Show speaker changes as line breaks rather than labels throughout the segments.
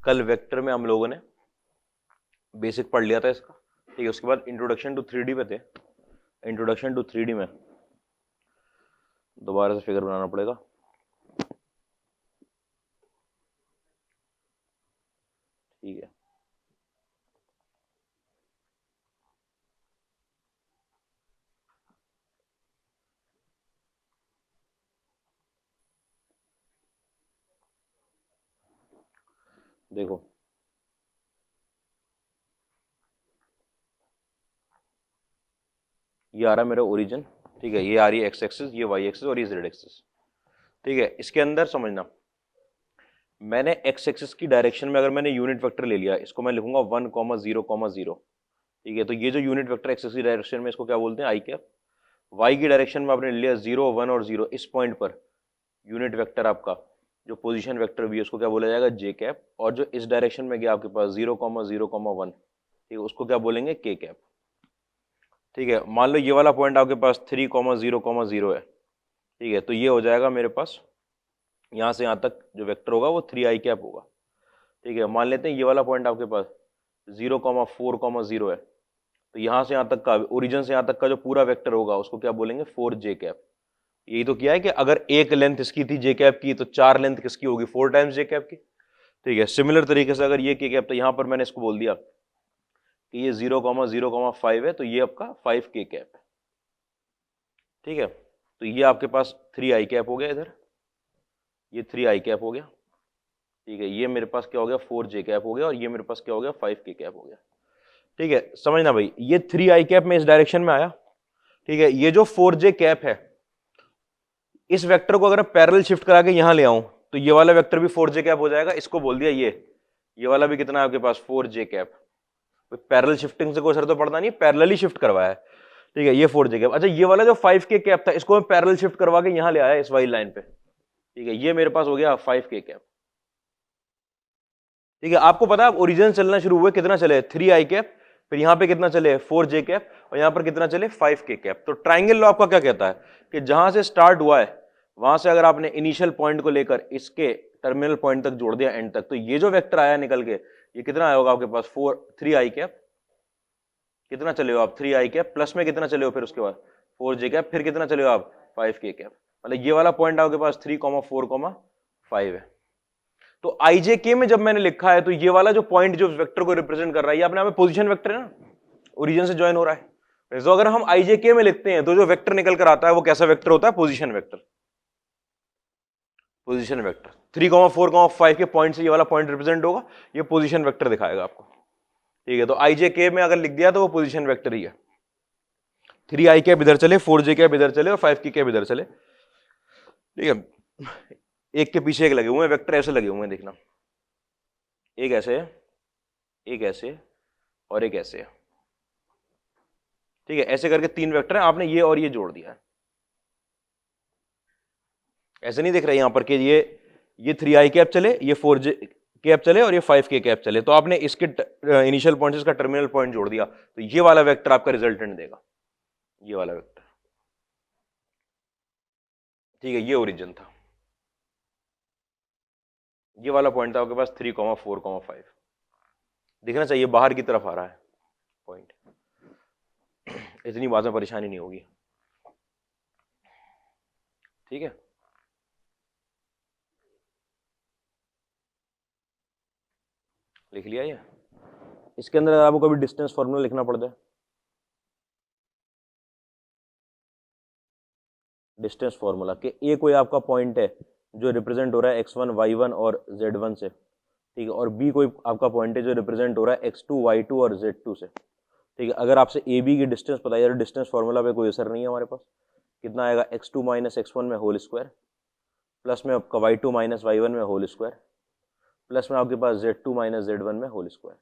कल वेक्टर में हम लोगों ने बेसिक पढ़ लिया था इसका, ठीक है। उसके बाद इंट्रोडक्शन टू 3D पे थे। इंट्रोडक्शन टू 3D में दोबारा से फिगर बनाना पड़ेगा। ठीक है, देखो ये आ रहा है मेरा ओरिजिन, ठीक है। ये आ रही है एक्स एक्सिस, ये वाई एक्सिस और ये जेड एक्सिस, ठीक है। इसके अंदर समझना, मैंने एक्स एक्सिस की डायरेक्शन में अगर मैंने यूनिट वेक्टर ले लिया, इसको मैं लिखूंगा 1,0,0, ठीक है। तो ये जो यूनिट वेक्टर एक्सिस की डायरेक्शन में, इसको क्या बोलते हैं, आई कैप। वाई की डायरेक्शन में आपने लिया 0, 1 और 0, इस पॉइंट पर यूनिट वेक्टर आपका जो पोजीशन वेक्टर भी है उसको क्या बोला जाएगा, जे कैप। और जो इस डायरेक्शन में गया आपके पास 0,0,1, ठीक है, उसको क्या बोलेंगे, के कैप, ठीक है। मान लो ये वाला पॉइंट आपके पास 3,0,0 है, ठीक है। तो ये हो जाएगा मेरे पास यहाँ से यहाँ तक जो वेक्टर होगा वो 3 आई कैप होगा, ठीक है। मान लेते हैं ये वाला पॉइंट आपके पास 0,4,0 है, तो यहाँ से यहाँ तक का, ओरिजिन से यहाँ तक का जो पूरा वेक्टर होगा उसको क्या बोलेंगे, 4 जे कैप। यही तो किया है कि अगर एक लेंथ इसकी थी जे कैप की, तो 4 लेंथ किसकी होगी, 4 टाइम्स जे कैप की, ठीक है। सिमिलर तरीके से अगर ये के कैप, तो यहाँ पर मैंने इसको बोल दिया कि ये 0,0,5 है, तो ये आपका 5 के कैप है, ठीक है। तो ये आपके पास 3 आई कैप हो गया, इधर ये 3 आई कैप हो गया, ठीक है। ये मेरे पास क्या हो गया, 4 जे कैप हो गया, और ये मेरे पास क्या हो गया, 5 के कैप हो गया, ठीक है। समझना भाई, ये 3 आई कैप में इस डायरेक्शन में आया, ठीक है। ये जो 4 जे कैप है, इस वेक्टर को अगर पैरेलल शिफ्ट करा के यहां ले आऊं, तो ये वाला वेक्टर भी 4 जे कैप हो जाएगा। इसको बोल दिया ये वाला भी कितना है आपके पास, 4 जे कैप। पैरेलल शिफ्टिंग से कोई सर तो पड़ता नहीं, पैरेलल ही शिफ्ट करवाया है, ठीक है। ये 4 जे कैप। अच्छा, ये वाला जो 5 के कैप था, इसको मैं पैरेलल शिफ्ट करवा के यहां ले आया इस वाली लाइन पे, ठीक है। ये मेरे पास हो गया 5 के कैप, ठीक है। आपको पता है ओरिजिन चलना शुरू हुए कितना चले, 3 आई कैप, फिर यहां पे कितना चले, 4 जे कैप, और यहां पर कितना चले, 5 के कैप। तो ट्राइंगल लॉ आपका क्या कहता है कि जहां से स्टार्ट हुआ है वहां से अगर आपने इनिशियल पॉइंट को लेकर इसके टर्मिनल पॉइंट तक जोड़ दिया एंड तक, तो ये जो वेक्टर आया निकल के, ये कितना आया होगा आपके पास, 3 आई कैप। कितना चले हो आप, 3 आई कैप, प्लस में कितना चले हो फिर उसके बाद 4 जे कैप, फिर कितना चले हो आप, 5 के कैप। मतलब ये वाला पॉइंट आपके पास 3,4,5 है। तो आई जे के में जब मैंने लिखा है, तो ये वाला जो पॉइंट जो वेक्टर को रिप्रेजेंट कर रहा है, ये अपने आप में पोजीशन वेक्टर है ना, ओरिजिन से ज्वाइन हो रहा है। तो अगर हम आई जे के में लिखते हैं, तो जो वेक्टर निकल कर आता है वो कैसा वेक्टर होता है, पोजीशन वेक्टर। पोजीशन वेक्टर 3,4,5 के पॉइंट से ये वाला पॉइंट रिप्रेजेंट होगा, ये पोजीशन वेक्टर दिखाएगा आपको, ठीक है। तो आई जे के में अगर लिख दिया तो वो पोजीशन वेक्टर ही है। 3 आई कैप इधर चले, 4 जे कैप इधर चले, और 5 की कैप इधर चले, ठीक है। एक के पीछे एक लगे हुए हैं वेक्टर, ऐसे लगे हुए हैं, देखना, एक ऐसे है, एक ऐसे, और एक ऐसे है, ठीक है। ऐसे करके 3 वेक्टर है, आपने ये और ये जोड़ दिया है। ऐसे नहीं दिख रहा यहां पर कि ये 3 आई कैप चले, ये 4 जे कैप चले, और ये 5 के कैप चले, तो आपने इसके इनिशियल पॉइंट से इसका टर्मिनल पॉइंट जोड़ दिया, तो ये वाला वेक्टर आपका रिजल्टेंट देगा, ये वाला वेक्टर, ठीक है। ये ओरिजिन था, ये वाला पॉइंट था आपके पास 3,4,5, दिखना चाहिए बाहर की तरफ आ रहा है पॉइंट, इतनी बात में परेशानी नहीं होगी, ठीक है। लिख लिया ये। इसके अंदर अगर आपको कभी डिस्टेंस फॉर्मूला लिखना पड़ जाए, डिस्टेंस फॉर्मूला कि ए कोई आपका पॉइंट है जो रिप्रेजेंट हो रहा है x1, y1 और z1 से, ठीक है, और बी कोई आपका पॉइंट है जो रिप्रेजेंट हो रहा है x2, y2 और z2 से, ठीक है। अगर आपसे ए बी की डिस्टेंस पता है, डिस्टेंस फॉर्मूला पे कोई असर नहीं है हमारे पास, कितना आएगा, x2 माइनस x1 में होल स्क्वायर, प्लस में आपका y2 माइनस y1 में होल स्क्वायर, प्लस में आपके पास z2 माइनस z1 में होल स्क्वायर।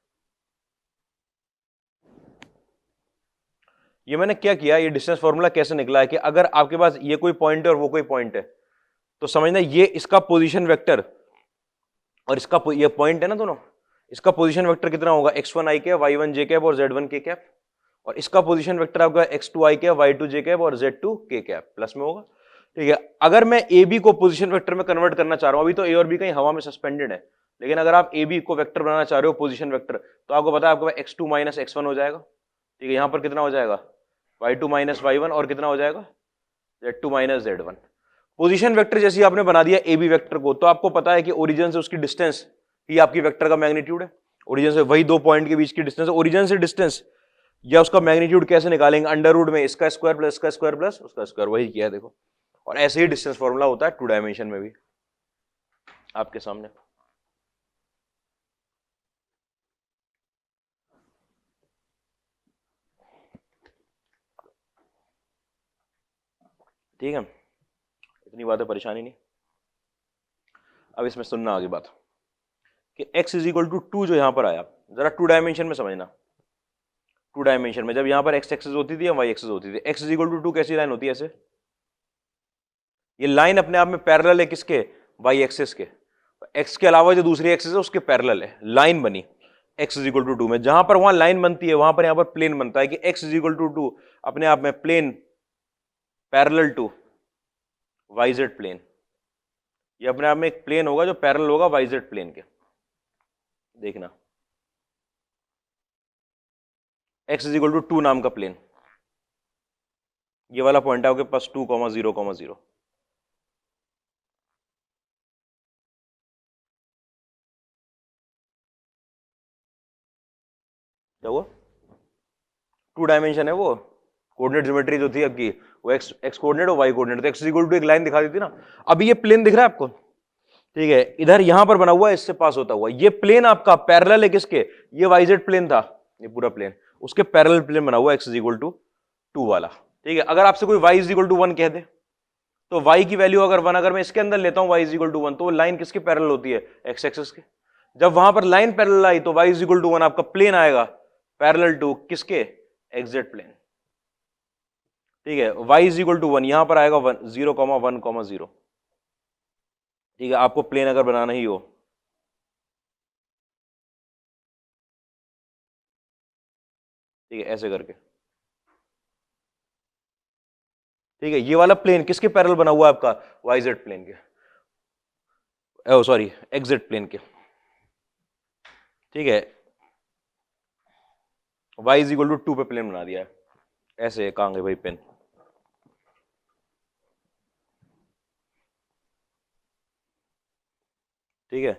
ये मैंने क्या किया, ये डिस्टेंस फॉर्मूला कैसे निकला है कि अगर आपके पास ये कोई पॉइंट है और वो कोई पॉइंट है, तो समझना ये इसका पोजीशन वेक्टर और इसका ये पॉइंट है ना दोनों, इसका पोजीशन वेक्टर कितना होगा, x1 i cap, y1 j cap और z1 k कैप, और इसका पोजीशन वेक्टर आपका x2 i cap, y2 j cap और z2 k कैप, प्लस में होगा, ठीक है। अगर मैं ए बी को पोजीशन वेक्टर में कन्वर्ट करना चाह रहा हूं, अभी तो ए और बी कहीं हवा में सस्पेंडेड है, लेकिन अगर आप ए बी को वेक्टर बनाना चाह रहे हो पोजीशन वेक्टर, तो आपको पता है आपके पास x2 माइनस x1 हो जाएगा, ठीक है। यहाँ पर कितना हो जाएगा y2 माइनस y1 और कितना हो जाएगा z2 minus z1। Position vector जैसे आपने बना दिया ए बी वेक्टर को, तो आपको पता है कि ओरिजिन से उसकी डिस्टेंस ही आपकी वेक्टर का मैग्नीट्यूड है। ओरिजिन से वही दो पॉइंट के बीच की डिस्टेंस, ओरिजिन से डिस्टेंस या उसका मैग्नीट्यूड कैसे निकालेंगे, अंडर रूट में इसका स्क्वायर प्लस इसका स्क्वायर प्लस उसका स्क्वायर, वही किया है देखो। और ऐसे ही डिस्टेंस फॉर्मूला होता है 2 डायमेंशन में भी आपके सामने। ठीक है, इतनी बात है, परेशानी नहीं। अब इसमें सुनना आगे बात कि x इज इक्वल टू 2 जो यहां पर आया, जरा 2 डायमेंशन में समझना। 2 डायमेंशन में जब यहां पर x एक्सिस होती थी या y एक्सिस होती थी, x इज इक्वल टू 2 कैसी लाइन होती है ऐसे, ये लाइन अपने आप में पैरेलल है किसके, y एक्सिस के। x के अलावा जो दूसरी एक्सिस है उसके पैरेलल है, लाइन बनी x इज इक्वल टू 2 में। जहां पर वहां लाइन बनती है वहां पर यहां पर प्लेन बनता है कि x इज इक्वल टू 2 अपने आप में plane parallel to yz plane. ये अपने आप में एक प्लेन होगा जो पैरेलल होगा yz प्लेन के। देखना x इज इक्वल टू 2 नाम का प्लेन, ये वाला पॉइंट है आपके पास 2, 0, 0। क्या हुआ, 2 डायमेंशन है वो, कोऑर्डिनेट ज्योमेट्री जो थी आपकी वो एक्स कोऑर्डिनेट और वाई कोऑर्डिनेट, तो एक्स इक्वल टू एक लाइन दिखा दी थी ना। अब ये प्लेन दिख रहा है आपको, ठीक है, इधर यहां पर बना हुआ है, इससे पास होता हुआ, ये प्लेन आपका पैरेलल है किसके, ये वाईजेड प्लेन था, ये पूरा प्लेन उसके पैरेलल प्लेन बना हुआ है एक्स इक्वल टू 2 वाला, ठीक है। अगर आपसे कोई वाई इक्वल टू 1 कह दे, तो y की वैल्यू अगर 1 अगर मैं इसके अंदर लेता हूं y इज इक्वल टू 1, तो वो लाइन किसके पैरेलल होती है, x एक्सिस के। जब वहां पर लाइन पैरेलल आई तो y इज इक्वल टू 1 आपका प्लेन आएगा पैरेलल टू किसके, एक्जेक्ट प्लेन, ठीक है। y इज इक्वल टू 1 यहां पर आएगा 1, 0, 1, 0, ठीक है। आपको प्लेन अगर बनाना ही हो, ठीक है, ऐसे करके, ठीक है। ये वाला प्लेन किसके पैरेलल बना हुआ है आपका, वाईजेड प्लेन के, सॉरी एक्जेक्ट प्लेन के, ठीक है। y इज इक्वल टू 2 पे प्लेन बना दिया है, ऐसे कहां गए भाई पेन, ठीक है।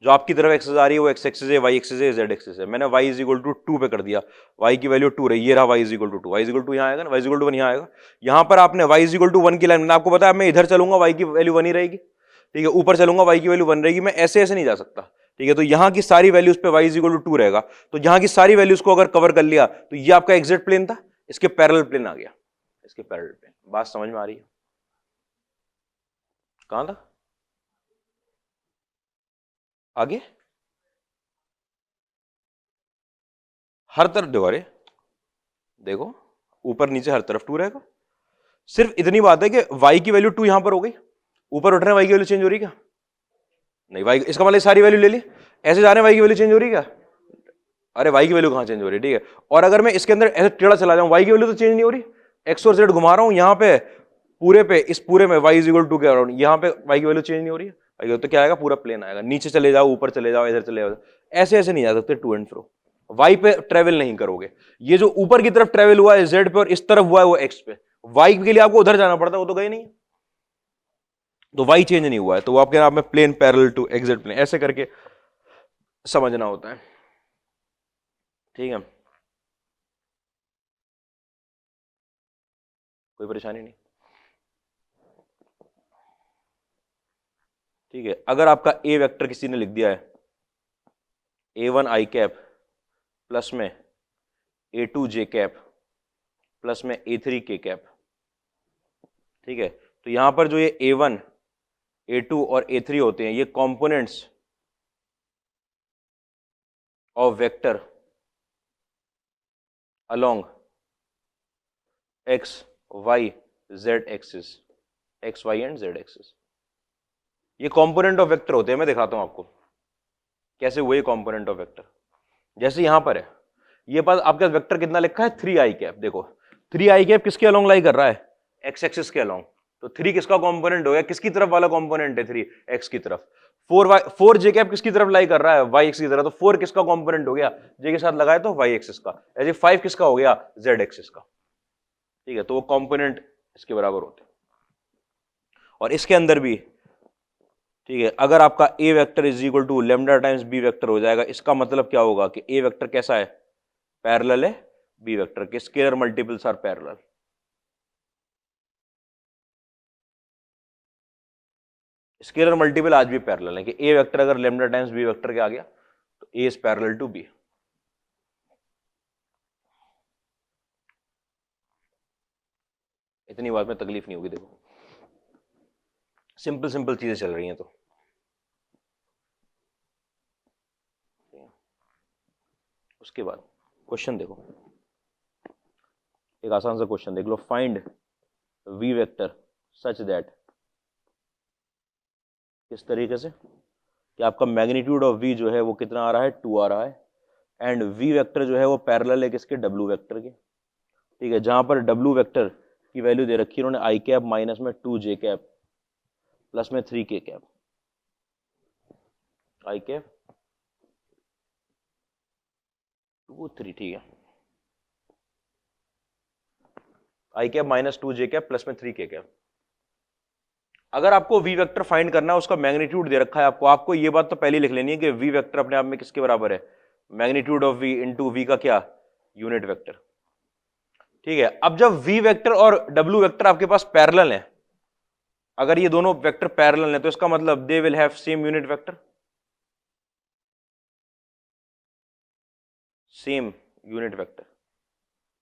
जो आपकी तरफ एक्सिस आ रही है वो एक्स एक्सिस है, वाई एक्सिस है, जेड एक्सिस है। मैंने y इज इक्वल टू 2 पे कर दिया, y की वैल्यू 2 रही, ये रहा y is equal to 2, y is equal to यहाँ आएगा ना, y इज इक्वल टू 1 यहाँ आएगा। यहाँ पर आपने y इज इक्वल टू 1 की लाइन, आपको पता है मैं इधर चलूंगा y की वैल्यू 1 ही रहेगी, ठीक है। ऊपर चलूंगा y की वैल्यू 1 रहेगी, मैं ऐसे ऐसे नहीं जा सकता, ठीक है। तो यहाँ की सारी वैल्यूज पे y इज इक्वल टू 2 रहेगा, तो यहाँ की सारी वैल्यूज को अगर कवर कर लिया तो ये आपका एक्जेक्ट प्लेन था, इसके पैरेलल प्लेन आ गया, इसके पैरेलल प्लेन। बात समझ में आ रही है, कहां था आगे, हर तरफ देखो, अरे देखो ऊपर नीचे हर तरफ 2 रहेगा। सिर्फ इतनी बात है कि y की वैल्यू 2 यहां पर हो गई, ऊपर उठ रहे हैं y की वैल्यू चेंज हो रही क्या, नहीं, y इसका मतलब सारी वैल्यू ले ली, ऐसे जा रहे हैं y की वैल्यू चेंज हो रही क्या, अरे y की वैल्यू कहां चेंज हो रही है, ठीक है। और अगर मैं इसके अंदर ऐसे टेढ़ा चला जाऊं, y की वैल्यू तो चेंज नहीं हो रही, x और z घुमा रहा हूं यहां पे पूरे पे, इस पूरे में y इज इक्वल टू के अराउंड, यहां पे y की वैल्यू चेंज नहीं हो रही है, तो क्या आएगा, पूरा प्लेन आएगा। नीचे चले जाओ, ऊपर चले जाओ, इधर चले जाओ, ऐसे ऐसे नहीं जा सकते टू एंड फ्रो, y पे ट्रेवल नहीं करोगे। ये जो ऊपर की तरफ ट्रेवल हुआ है z पे और इस तरफ हुआ है वो x पे, y के लिए आपको उधर जाना पड़ता है, वो तो गए नहीं, तो y चेंज नहीं हुआ है, तो वो आपके नाम में plane parallel to exact plane, ऐसे करके समझना होता है, ठीक है। कोई परेशानी नहीं, ठीक है। अगर आपका ए वेक्टर किसी ने लिख दिया है a1 i कैप प्लस में a2 j कैप प्लस में a3 k कैप, ठीक है, तो यहां पर जो ये a1 a2 और a3 होते हैं ये components of vector along x y z axis, x y and z axis, ये कंपोनेंट ऑफ वेक्टर होते हैं। मैं दिखाता हूं आपको कैसे हुए कंपोनेंट ऑफ वेक्टर। जैसे यहां पर है, ये पास आपका वेक्टर कितना लिखा है 3i कैप, देखो 3i कैप किसके अलोंग लाई कर रहा है, x एक्सिस के अलोंग, तो 3 किसका कंपोनेंट हो गया, किसकी तरफ वाला कंपोनेंट है 3, x की तरफ। फोर जे कैप किसकी तरफ लाई कर रहा है, वाई एक्स की तरफ, तो 4 किसका कंपोनेंट हो गया, जे के साथ लगाए तो वाई एक्सिस का, ऐसे 5 किसका हो गया, जेड एक्सिस का। ठीक है, तो वो कंपोनेंट इसके बराबर होते हैं। और इसके अंदर भी ठीक है, अगर आपका A vector is equal to lambda times B vector हो जाएगा, इसका मतलब क्या होगा कि ए वेक्टर कैसा है, पैरेलल है बी वेक्टर के, scalar multiples are parallel. Scalar multiple आज भी पैरेलल है कि ए वेक्टर अगर लेमडा टाइम्स बी वेक्टर के आ गया तो a is parallel to b. इतनी बात में तकलीफ नहीं होगी, देखो सिंपल सिंपल चीजें चल रही हैं। तो उसके बाद क्वेश्चन देखो, एक आसान सा क्वेश्चन देख लो, find V vector such that, किस तरीके से कि आपका मैग्नीट्यूड ऑफ वी जो है वो कितना आ रहा है, 2 आ रहा है, एंड वी वेक्टर जो है वो पैरेलल है किसके, डब्ल्यू वेक्टर के। ठीक है, जहां पर डब्ल्यू वेक्टर की वैल्यू दे रखी है उन्होंने आई कैप माइनस में 2 जे कैप प्लस में 3 के कैप, आई कैप 2 3, ठीक है, आई कैप माइनस 2 जे कैप प्लस में 3 के कैप। अगर आपको वी वेक्टर फाइंड करना है, उसका मैग्नीट्यूड दे रखा है आपको ये बात तो पहले लिख लेनी है कि वी वेक्टर अपने आप में किसके बराबर है, magnitude of v into v का क्या, यूनिट वेक्टर। ठीक है, अब जब वी वेक्टर और डब्ल्यू वेक्टर आपके पास पैरेलल है, अगर ये दोनों वेक्टर पैरेलल है तो इसका मतलब they will have same unit vector, same unit vector,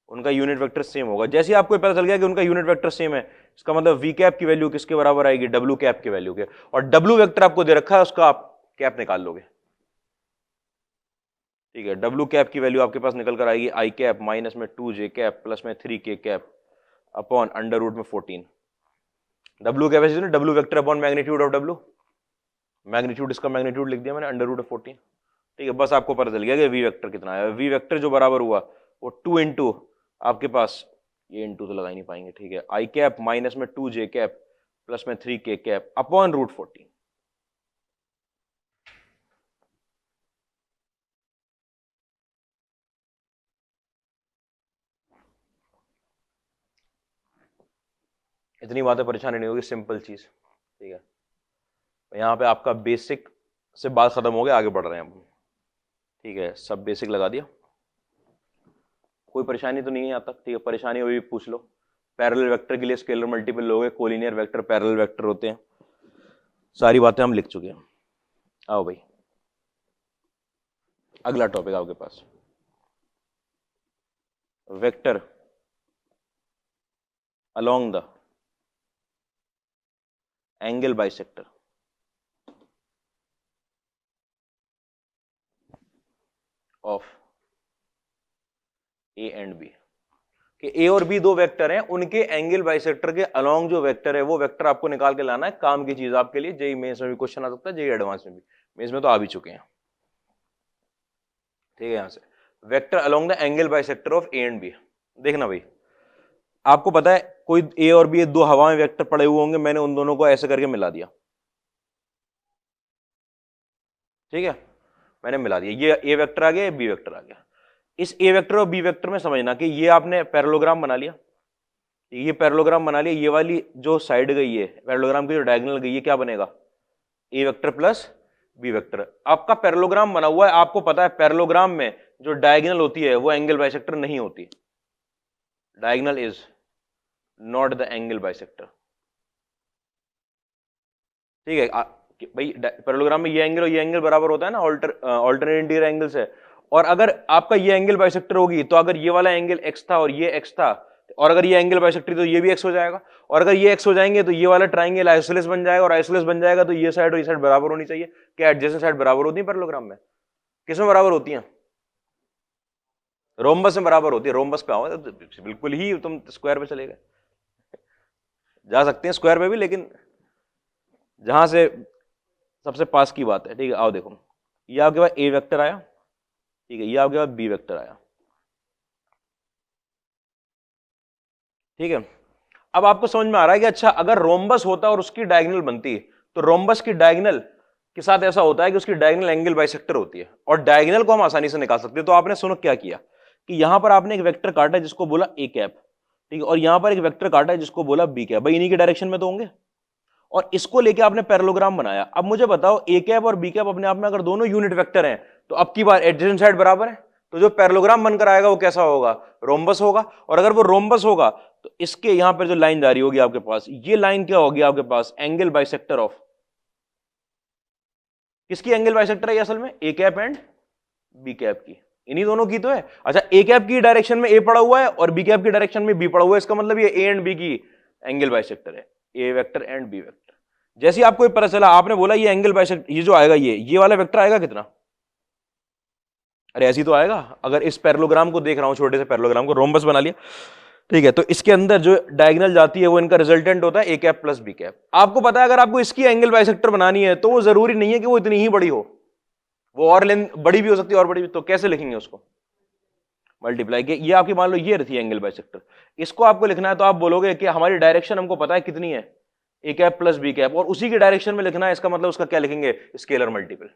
उनका यूनिट वेक्टर सेम होगा। जैसे ही आपको पता चल गया कि उनका यूनिट वेक्टर सेम है, इसका मतलब वी कैप की वैल्यू किसके बराबर आएगी, डब्ल्यू कैप की वैल्यू के, और डब्ल्यू वेक्टर आपको दे रखा है उसका आप कैप निकाल लोगे। ठीक है, डब्ल्यू कैप की वैल्यू आपके पास निकल कर आएगी आई कैप माइनस में 2 जे कैप प्लस में 3 के कैप अपॉन अंडर रूट में 14। डब्ल्यू कैप है W vector upon magnitude of W, magnitude इसका मैग्नीट्यूड लिख दिया मैंने अंडर रूट ऑफ 14। ठीक है, बस आपको पता चल गया कि वी वेक्टर कितना है। वी वेक्टर जो बराबर हुआ वो 2 इंटू आपके पास, ये इंटू तो लगा ही नहीं पाएंगे, ठीक है, आई कैप माइनस में 2 जे कैप प्लस में 3 के कैप अपॉन रूट 14। इतनी बातें परेशानी नहीं होगी, सिंपल चीज। ठीक है, यहाँ पे आपका बेसिक से बात खत्म हो गया, आगे बढ़ रहे हैं हम। ठीक है, सब बेसिक लगा दिया, कोई परेशानी तो नहीं है यहाँ तक। ठीक है, परेशानी हुई पूछ लो। पैरेलल वेक्टर के लिए स्केलर मल्टीपल लोगे, कोलिनियर वेक्टर पैरेलल वेक्टर होते हैं, सारी बातें हम लिख चुके हैं। आओ भाई, अगला टॉपिक आपके पास, vector along the angle bisector of A and B, कि ए और बी दो वेक्टर हैं, उनके एंगल बाइसेक्टर के अलोंग जो वेक्टर है वो वेक्टर आपको निकाल के लाना है। काम की चीज आपके लिए, जेई मेंस में भी क्वेश्चन आ सकता है, जेई एडवांस में भी, मेंस में तो आ भी चुके हैं। ठीक है, यहां से vector along the angle bisector of a and b. देखना भाई, आपको पता है कोई ए और बी दो हवा में वेक्टर पड़े हुए होंगे, मैंने उन दोनों को ऐसे करके मिला दिया। ठीक है, मैंने मिला दिया, ये ए वेक्टर आ गया, बी वेक्टर आ गया। इस ए वेक्टर और बी वेक्टर में समझना कि ये आपने पैरेललोग्राम बना लिया, ये पैरेललोग्राम बना लिया, ये वाली जो साइड गई है पैरेललोग्राम की, जो डायगोनल गई है, क्या बनेगा, ए वेक्टर प्लस बी वेक्टर। आपका पैरेललोग्राम बना हुआ है, आपको पता है पैरेललोग्राम में जो डायगोनल होती है वो एंगल बाइसेक्टर नहीं होती, diagonal is not the angle bisector. ठीक है भाई, पैरेललोग्राम में ये एंगल और ये एंगल बराबर होता है ना, ऑल्टरनेट इंटीरियर एंगल्स है। और अगर आपका ये एंगल बाइसेक्टर होगी तो अगर ये वाला एंगल एक्स था और ये एक्स था, और अगर ये एंगल बाइसेक्टर तो ये भी एक्स हो जाएगा, और अगर ये एक्स हो जाएंगे तो ये वाला ट्राइंगल आइसोसेलेस बन जाएगा, और आइसोसेलेस बन जाएगा तो ये साइड और ये साइड बराबर होनी चाहिए। क्या एडजेसेंट साइड बराबर होती है पैरेललोग्राम में? किसमें बराबर होती है? रोम्बस में बराबर होती है। रोम्बस पे आओ तो बिल्कुल ही तुम स्क्वायर पे चले गए, जा सकते हैं स्क्वायर पे भी, लेकिन जहां से सबसे पास की बात है। ठीक है, आओ देखो, ये आपके पास ए वेक्टर आया, ठीक है, ये आपके पास बी वेक्टर आया। ठीक है, अब आपको समझ में आ रहा है कि अच्छा अगर रोम्बस होता और उसकी डायगोनल बनती, तो रोम्बस की डायगोनल के साथ ऐसा होता है कि उसकी डायगोनल एंगल बाइसेक्टर होती है, और डायगोनल को हम आसानी से निकाल सकते हैं। तो आपने सुनो क्या किया कि यहां पर आपने एक वेक्टर काटा जिसको बोला ए कैप, ठीक है, और यहां पर एक वेक्टर काटा है जिसको बोला बी कैप, भाई इन्हीं के डायरेक्शन में तो होंगे, और इसको लेके आपने पैरेललोग्राम बनाया। अब मुझे बताओ ए कैप और बी कैप अपने आप में अगर दोनों यूनिट वेक्टर हैं तो अब की बार एडजेसेंट साइड बराबर है, तो जो पैरेललोग्राम बनकर आएगा वो कैसा होगा, रोम्बस होगा। और अगर वो रोम्बस होगा तो इसके यहां पर जो लाइन जा रही होगी आपके पास, ये लाइन क्या होगी आपके पास, एंगल बाइसेक्टर ऑफ, किसकी एंगल बाइसेक्टर है असल में, a cap and B cap की, इन्हीं दोनों की तो है। अच्छा, ए कैप की डायरेक्शन में ए पड़ा हुआ है और बी कैप की डायरेक्शन में बी पड़ा हुआ है, इसका मतलब ये ए एंड बी की एंगल बाइसेक्टर है, ए वेक्टर एंड बी वेक्टर। जैसे आपको पता चला, आपने बोला ये एंगल बाइसेक्टर, ये जो आएगा ये वाला वेक्टर आएगा कितना, अरे ऐसी तो आएगा। अगर इस पैरेललोग्राम को देख रहा हूं, छोटे से पैरेललोग्राम को रोम्बस बना लिया, ठीक है, तो इसके अंदर जो डायगोनल जाती है वो इनका रिजल्टेंट होता है ए कैप प्लस बी कैप। आपको पता है अगर आपको इसकी एंगल बाइसेक्टर बनानी है तो वो जरूरी नहीं है कि वो इतनी ही बड़ी हो, वो और लेंथ बड़ी भी हो सकती है, और बड़ी भी। तो कैसे लिखेंगे उसको, मल्टीप्लाई के, ये आपकी मान लो ये थी एंगल बाइसेक्टर, इसको आपको लिखना है तो आप बोलोगे कि हमारी डायरेक्शन हमको पता है कितनी है, ए कैप प्लस बी कैप, और उसी की डायरेक्शन में लिखना है, इसका मतलब उसका क्या लिखेंगे, स्केलर मल्टीपल।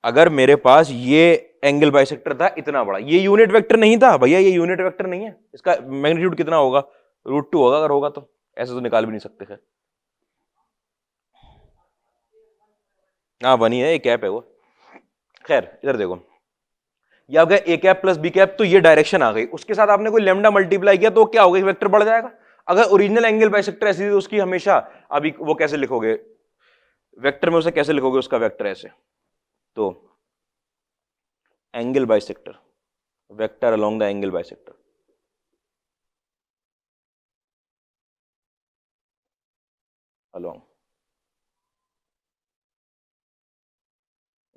अगर मेरे पास ये एंगल बाइसेक्टर था इतना बड़ा, ये यूनिट वेक्टर नहीं था भैया, ये यूनिट वेक्टर नहीं है, इसका मैग्नीट्यूड कितना होगा, √2 होगा, अगर होगा तो ऐसे तो निकाल भी नहीं सकते। खैर हाँ बनी है, ए कैप है वो। खैर इधर देखो, ये आ गया ए कैप प्लस बी कैप, तो ये डायरेक्शन आ गई, उसके साथ आपने कोई लेमडा मल्टीप्लाई किया तो क्या होगा, वेक्टर बढ़ जाएगा। अगर ओरिजिनल एंगल बाइसेक्टर ऐसी थी तो उसकी हमेशा, अभी वो कैसे लिखोगे वेक्टर में, उसे कैसे लिखोगे उसका वेक्टर ऐसे, तो angle bisector, vector along the angle bisector, along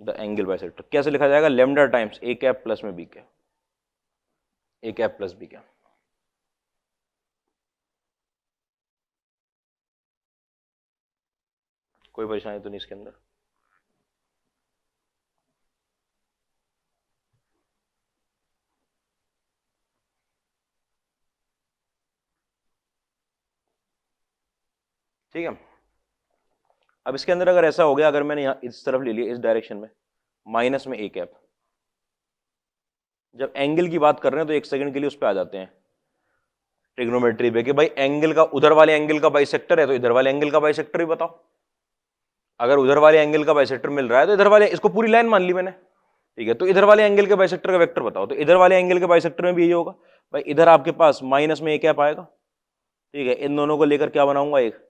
the angle bisector कैसे लिखा जाएगा, lambda times a cap plus में बी कैप, ए कैप प्लस बी कैप। कोई परेशानी तो नहीं इसके अंदर, ठीक है। अब इसके अंदर अगर ऐसा हो गया, अगर मैंने यहां इस तरफ ले लिया, इस डायरेक्शन में माइनस में ए कैप, जब एंगल की बात कर रहे हैं तो एक सेकंड के लिए उस पर आ जाते हैं ट्रिग्नोमेट्री पे कि भाई एंगल का, उधर वाले एंगल का बाइसेक्टर है तो इधर वाले एंगल का बाइसेक्टर भी बताओ। अगर उधर वाले एंगल का बाइसेक्टर मिल रहा है तो इधर वाले, इसको पूरी लाइन मान ली मैंने, ठीक है, तो इधर वाले एंगल के बाइसेक्टर का वेक्टर बताओ, तो इधर वाले एंगल के बाइसेक्टर में भी यही होगा भाई, इधर आपके पास माइनस में ए कैप आएगा, ठीक है, इन दोनों को लेकर क्या बनाऊंगा, एक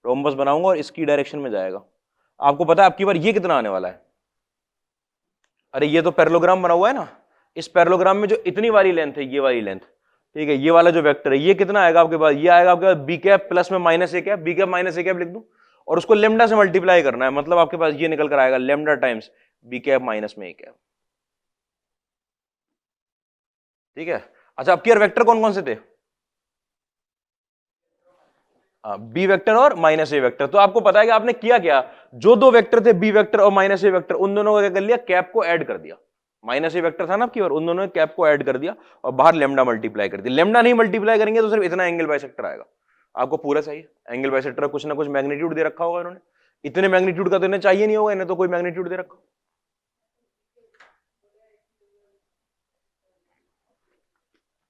रोम्बस बनाऊंगा और इसकी डायरेक्शन में जाएगा। आपको पता है आपकी बार ये कितना आने वाला है, अरे ये तो पैरेललोग्राम बना हुआ है ना, इस पैरेललोग्राम में जो इतनी वाली लेंथ है, ये वाली लेंथ, ठीक है, ये वाला जो वेक्टर है ये कितना आएगा आपके पास, ये आएगा आपके पास बी कैप प्लस में minus A cap, B cap minus A cap लिख दूं, और उसको लेमडा से मल्टीप्लाई करना है, मतलब आपके पास ये निकल कर आएगा lambda times b cap minus में ए कैप, ठीक है। अच्छा, अब क्लियर, वेक्टर कौन कौन से थे, बी वेक्टर और माइनस ए वेक्टर। तो आपको पता है कि आपने किया क्या, जो दो वेक्टर थे बी वेक्टर और माइनस ए वेक्टर, उन दोनों को क्या कर लिया, कैप को ऐड कर दिया, माइनस ए वेक्टर था ना आपकी, और उन दोनों ने कैप को ऐड कर दिया और बाहर लेमडा मल्टीप्लाई कर दिया। लेमडा नहीं मल्टीप्लाई करेंगे तो सिर्फ इतना एंगल बाइसेक्टर आएगा, आपको पूरा चाहिए एंगल बाइसेक्टर कुछ ना कुछ मैग्नीट्यूड दे रखा होगा इन्होंने, इतने मैग्नीट्यूड का तो इन्हें चाहिए नहीं होगा, इन्हें तो कोई मैग्नीट्यूड दे रखा।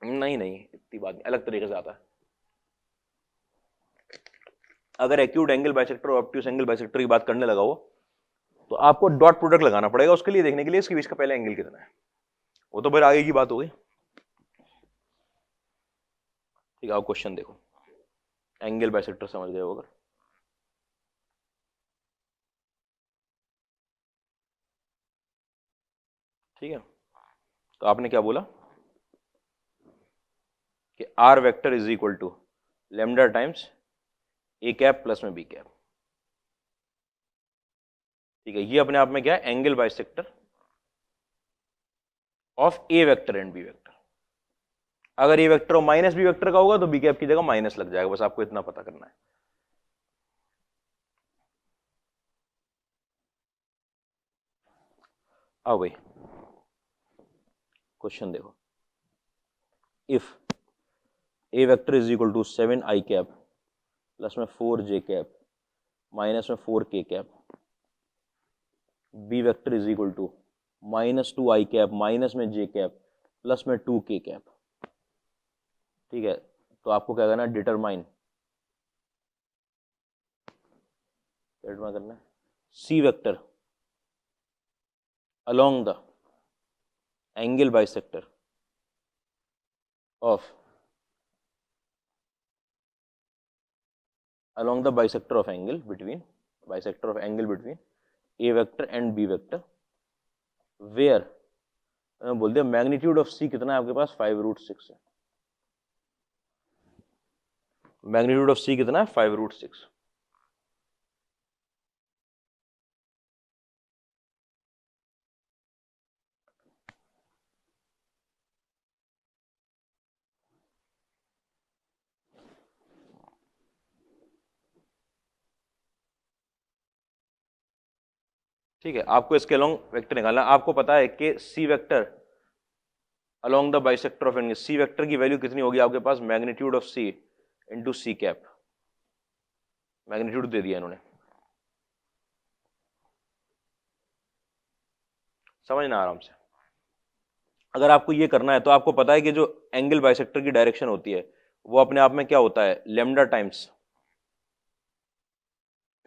नहीं नहीं, इतनी बात नहीं, अलग तरीके से आता है। अगर एक्यूट एंगल बाइसेक्टर और ऑब्ट्यूस एंगल बाइसेक्टर की बात करने लगा हो तो आपको डॉट प्रोडक्ट लगाना पड़ेगा उसके लिए, देखने के लिए इसके बीच का पहले एंगल कितना है, वो तो फिर आगे की बात हो गई। ठीक है, आप क्वेश्चन देखो, एंगल बाइसेक्टर समझ गए हो अगर, ठीक है, तो आपने क्या बोला कि r vector is equal to lambda times a cap plus में बी कैप, ठीक है, ये अपने आप में क्या है, angle bisector of a vector and b vector. अगर ए वेक्टर और माइनस बी वेक्टर का होगा तो बी कैप की जगह माइनस लग जाएगा, बस आपको इतना पता करना है। आओ भाई क्वेश्चन देखो, if a vector is equal to 7 i cap plus में 4 जे कैप माइनस में 4 k cap, b vector is equal to -2i cap minus में j कैप प्लस में 2k कैप। ठीक है, तो आपको क्या करना है, डिटरमाइन करना है C vector along the angle bisector of along the bisector of angle between a vector and b vector where बोल दिया मैग्नीट्यूड ऑफ c कितना है आपके पास 5√6 है। मैग्नीट्यूड ऑफ c कितना है 5√6। ठीक है, आपको इसके अलोंग वेक्टर निकालना। आपको पता है कि C vector along the bisector of angle, C vector की वैल्यू कितनी होगी आपके पास, magnitude of C into C cap. Magnitude दे दिया इन्होंने, समझना आराम से। अगर आपको ये करना है तो आपको पता है कि जो एंगल बाइसेक्टर की डायरेक्शन होती है वो अपने आप में क्या होता है, लेमडा टाइम्स,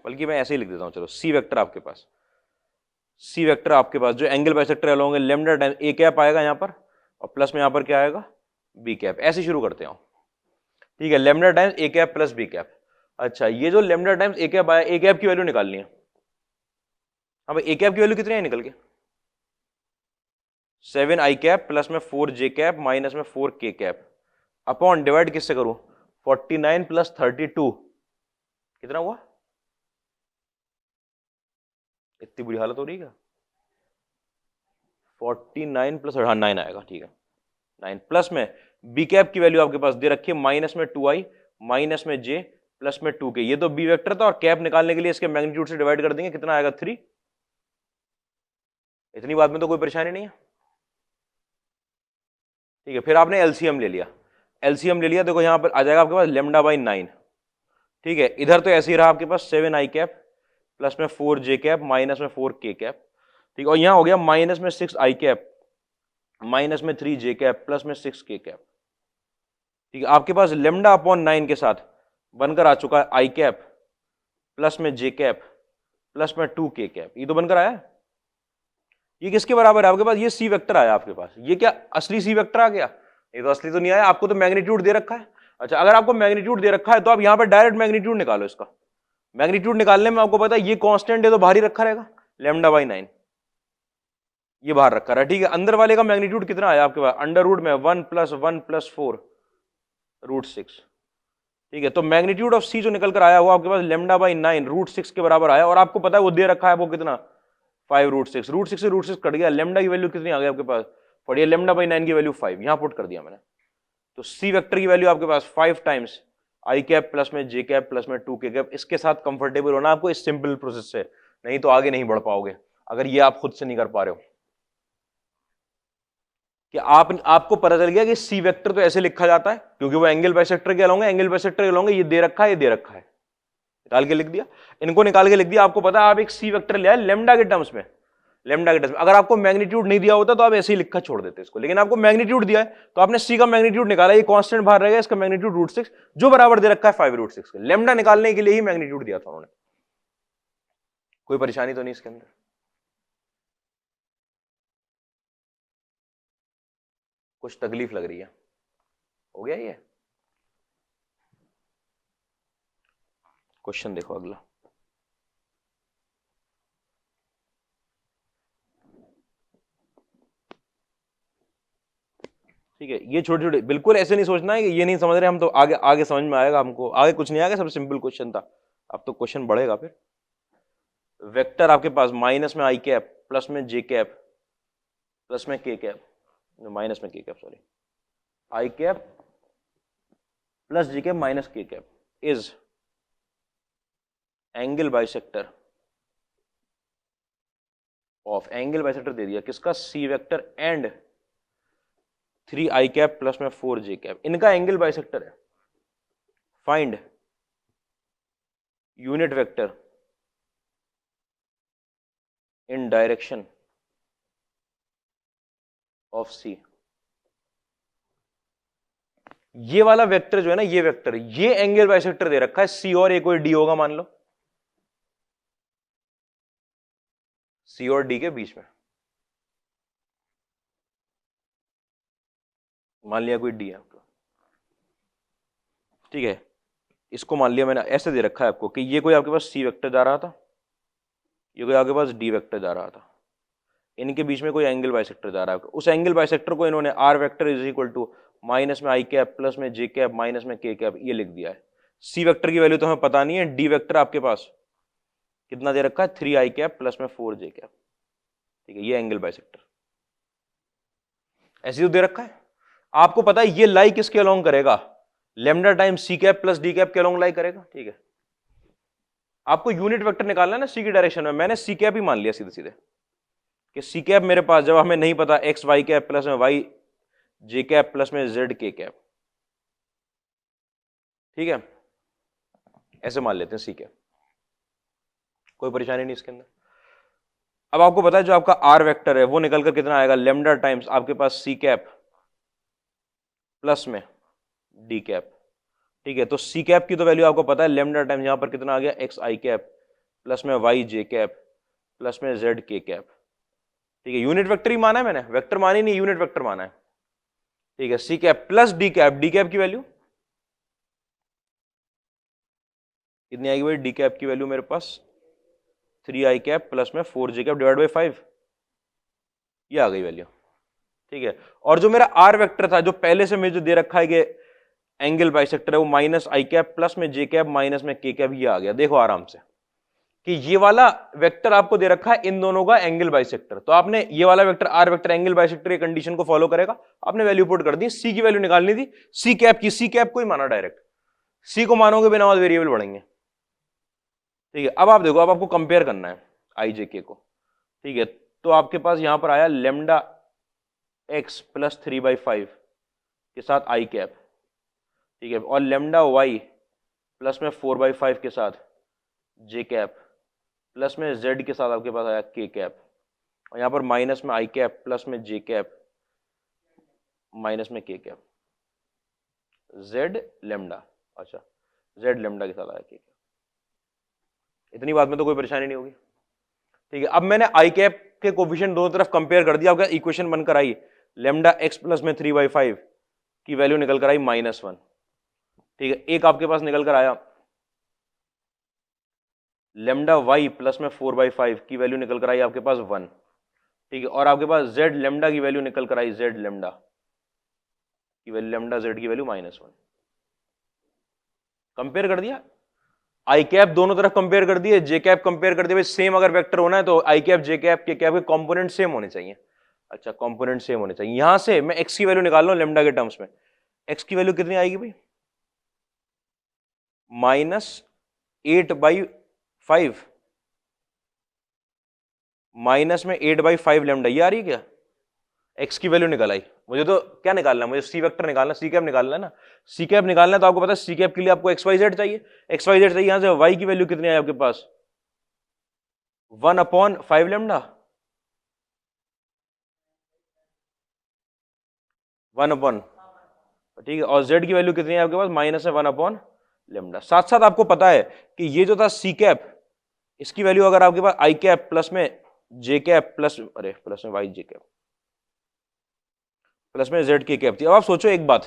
बल्कि मैं ऐसे ही लिख देता हूं, चलो सी वेक्टर आपके पास, सी वेक्टर आपके पास जो एंगल बाइसेक्टर अलोंग है लेमडा टाइम्स ए कैप आएगा यहाँ पर, और प्लस में यहाँ पर क्या आएगा, बी कैप। ऐसे शुरू करते हैं, ठीक है, lambda times a cap plus B cap. अच्छा, ये जो लेमडा टाइम्स ए कैप आया, ए कैप की वैल्यू निकालनी है। अब ए कैप की वैल्यू कितनी है निकल के, 7i कैप प्लस में 4j कैप माइनस में 4k कैप अपॉन डिवाइड किससे करूं, 49 प्लस 32 कितना हुआ, इतनी बुरी हालत हो रही है क्या, 49 प्लस 9 आएगा, ठीक है 9 प्लस में बी कैप की वैल्यू आपके पास दे रखी है माइनस में 2i माइनस में j प्लस में 2k। ये तो बी वेक्टर था और कैप निकालने के लिए इसके मैग्नीट्यूड से डिवाइड कर देंगे, कितना आएगा 3। इतनी बात में तो कोई परेशानी नहीं है। ठीक है, फिर आपने एलसीएम ले लिया, एलसीएम ले लिया, देखो यहां पर आ जाएगा आपके पास लेमडा बाई 9। ठीक है, इधर तो ऐसे ही रहा आपके पास 7i कैप प्लस में 4j कैप माइनस में 4k कैप। ठीक है, और यहां हो गया माइनस में 6i कैप माइनस में 3j कैप प्लस में 6k कैप। ठीक है, आपके पास लेमडा अपॉन 9 के साथ बनकर आ चुका है आई कैप प्लस में जे कैप प्लस में 2k कैप। ये तो बनकर आया, ये किसके बराबर है आपके पास, ये सी वेक्टर आया आपके पास। ये क्या असली सी वेक्टर आ गया, ये तो असली तो नहीं आया, आपको तो मैग्नीट्यूड दे रखा है। अच्छा, अगर आपको मैग्नीट्यूड दे रखा है तो आप यहां पर डायरेक्ट मैग्नीट्यूड निकालो इसका। मैग्नीट्यूड निकालने में आपको पता है ये कांस्टेंट है तो बाहर ही रखा रहेगा, लेमडा बाई 9 ये बाहर रखा रहा। ठीक है, अंदर वाले का मैग्नीट्यूड कितना आया आपके पास, अंडर रूट में 1 प्लस 1 प्लस 4√6। ठीक है, तो मैग्नीट्यूड ऑफ सी जो निकल कर आया वो आपके पास लेमडा बाई 9 √6 के बराबर आया। और आपको पता है वो दे रखा है वो कितना, 5√6। √6 से √6 कट गया, लेमडा की वैल्यू कितनी आ गई आपके पास, पढ़िए लेमडा बाई 9 की वैल्यू 5 यहां पुट कर दिया मैंने। तो सी वेक्टर की वैल्यू आपके पास 5 टाइम्स आई कैप प्लस में जे कैप प्लस में 2k कैप। इसके साथ कंफर्टेबल होना आपको इस सिंपल प्रोसेस से, नहीं तो आगे नहीं बढ़ पाओगे अगर ये आप खुद से नहीं कर पा रहे हो। कि आपको पता चल गया कि सी वेक्टर तो ऐसे लिखा जाता है क्योंकि वो एंगल बाइसेक्टर के अलोंग है, एंगल बाइसेक्टर के अलोंग है, ये दे रखा है, ये दे रखा है, निकाल के लिख दिया, इनको निकाल के लिख दिया। आपको पता है आप एक सी वेक्टर लिया है लेमडा के टर्म्स में, लेमडा के टर्म्स में। अगर आपको मैग्नीट्यूड नहीं दिया होता तो आप ऐसे ही लिखा छोड़ देते इसको, लेकिन आपको मैग्नीट्यूड दिया है तो आपने सी का मैग्नीट्यूड निकाला, ये कांस्टेंट बाहर रहेगा, इसका मैग्नीट्यूड √6 जो बराबर दे रखा है 5√6 के। लेमडा निकालने के लिए ही मैग्नीट्यूड दिया था उन्होंने, कोई परेशानी तो नहीं इसके अंदर। कुछ तकलीफ लग रही है, हो गया ये क्वेश्चन, देखो अगला। ठीक है, ये छोटे छोटे बिल्कुल ऐसे नहीं सोचना है कि ये नहीं समझ रहे हम तो आगे आगे समझ में आएगा, हमको आगे कुछ नहीं आएगा, सब सिंपल क्वेश्चन था। अब तो क्वेश्चन बढ़ेगा फिर। वेक्टर आपके पास माइनस में आई कैप प्लस में जे कैप प्लस में के कैप, माइनस में K cap sorry, I cap plus J cap minus K cap is angle bisector of, angle bisector दे दिया किसका, C vector and 3i cap plus में 4j cap, इनका angle bisector है। Find unit vector in direction of C. ये वाला vector जो है ना, ये वेक्टर, ये एंगल बाइसेक्टर दे रखा है सी और ए कोई डी होगा मान लो, सी और डी के बीच में मान लिया कोई डी है आपको, ठीक है। इसको मान लिया मैंने, ऐसे दे रखा है आपको कि ये कोई आपके पास सी वेक्टर जा रहा था, ये कोई आपके पास डी वेक्टर जा रहा था, इनके बीच में कोई एंगल बाइसेक्टर जा रहा है। उस एंगल बाइसेक्टर को इन्होंने r vector is equal to minus में आई कैप प्लस में जे कैप माइनस में के कैप ये लिख दिया है। सी वेक्टर की वैल्यू तो हमें पता नहीं है, डी वेक्टर आपके पास कितना दे रखा है, 3 आई कैप प्लस में 4 जे कैप, ठीक है। ये एंगल बाइसेक्टर ऐसे तो दे रखा है, आपको पता है ये लाई किसके अलोंग करेगा, lambda time c cap plus d cap के अलोंग लाई करेगा, ठीक है। आपको यूनिट वेक्टर निकालना है ना सी की डायरेक्शन में, मैंने सी कैप ही मान लिया सीधे सीधे कि सी कैप मेरे पास, जब हमें नहीं पता एक्स वाई कैप प्लस में वाई जे कैप प्लस में जेड के कैप, ठीक है, ऐसे मान लेते हैं सी कैप, कोई परेशानी नहीं इसके अंदर। अब आपको पता है जो आपका आर वेक्टर है वो निकलकर कितना आएगा, लेमडा टाइम्स आपके पास सी कैप प्लस में डी कैप, ठीक है। तो सी कैप की तो वैल्यू आपको पता है, लेमडा टाइम्स यहां पर कितना आ गया, एक्स आई कैप प्लस में वाई जे कैप प्लस में जेड के कैप, ठीक है। यूनिट वेक्टर ही माना है मैंने, वेक्टर मानी नहीं, यूनिट वेक्टर माना है, ठीक है। C cap plus d cap, d cap की वैल्यू कितनी आएगी भाई, डी कैप की वैल्यू मेरे पास 3 आई कैप प्लस में 4 जे कैप डिवाइड बाई 5, ये आ गई वैल्यू, ठीक है। और जो मेरा आर वेक्टर था जो पहले से मुझे दे रखा है कि एंगल बाइसेक्टर है, वो माइनस आई कैप प्लस में जे कैप माइनस में के कैप, ये आ गया। देखो आराम से कि ये वाला वेक्टर आपको दे रखा है इन दोनों का एंगल बाइसेक्टर, तो आपने ये वाला vector are vector angle bisector की कंडीशन को फॉलो करेगा, आपने वैल्यू पुट कर दी, सी की वैल्यू निकालनी थी, सी कैप की, सी कैप को ही माना डायरेक्ट, सी को मानोगे बिना और वेरिएबल बढ़ेंगे, ठीक है। अब आप देखो, अब आपको कंपेयर करना है आई जे के को, ठीक है। तो आपके पास यहां पर आया लेमडा एक्स प्लस 3/5 के साथ आई कैप, ठीक है, और लेमडा वाई प्लस में 4/5 के साथ जे कैप प्लस में जेड के साथ आपके पास आया के कैप, और यहां पर माइनस में आई कैप प्लस में जे कैप माइनस में के कैप, जेड लेमडा, अच्छा जेड लेमडा के साथ आया के कैप। इतनी बात में तो कोई परेशानी नहीं होगी, ठीक है। अब मैंने आई कैप के कोफिशिएंट दोनों तरफ कंपेयर कर दिया, आपका इक्वेशन बनकर आई लेमडा एक्स प्लस में 3/5 की वैल्यू निकल कर आई -1, ठीक है। एक आपके पास निकल कर आया लेमडा वाई प्लस में 4/5 की वैल्यू निकल कर आई आपके पास 1, ठीक है। और आपके पास जेड लेमडा की वैल्यू निकल कर आई, जेड लेमडा की वैल्यू, लेमडा जेड की वैल्यू -1, कंपेयर कर दिया, आई कैप दोनों तरफ कंपेयर कर दिए, जे कैप कंपेयर कर दिए। सेम अगर वेक्टर होना है तो आई कैप जे कैप के कैप के कंपोनेंट सेम होने चाहिए, अच्छा कंपोनेंट सेम होने चाहिए। यहां से मैं एक्स की वैल्यू निकाल रहा हूं लेमडा के टर्म्स में, एक्स की वैल्यू कितनी आएगी भाई, -8/5 माइनस में 8/5 लेमडा, ये आ रही है क्या, एक्स की वैल्यू निकल आई। मुझे तो क्या निकालना है, मुझे सी वेक्टर निकालना, सी कैप निकालना है ना, सी कैप निकालना है तो आपको पता है सी कैप के लिए आपको एक्स वाई जेड चाहिए, एक्स वाई जेड चाहिए। यहां से वाई की वैल्यू कितनी आई आपके पास 1/5 लेमडा, 1 ठीक है, और जेड की वैल्यू कितनी है आपके पास -1/, लेमडा। साथ साथ आपको पता है कि ये जो था सी कैप, इसकी वैल्यू अगर आपके पास आई कैप प्लस में जे कैप प्लस में वाई जे कैप प्लस में जेड की कैप थी। अब आप सोचो एक बात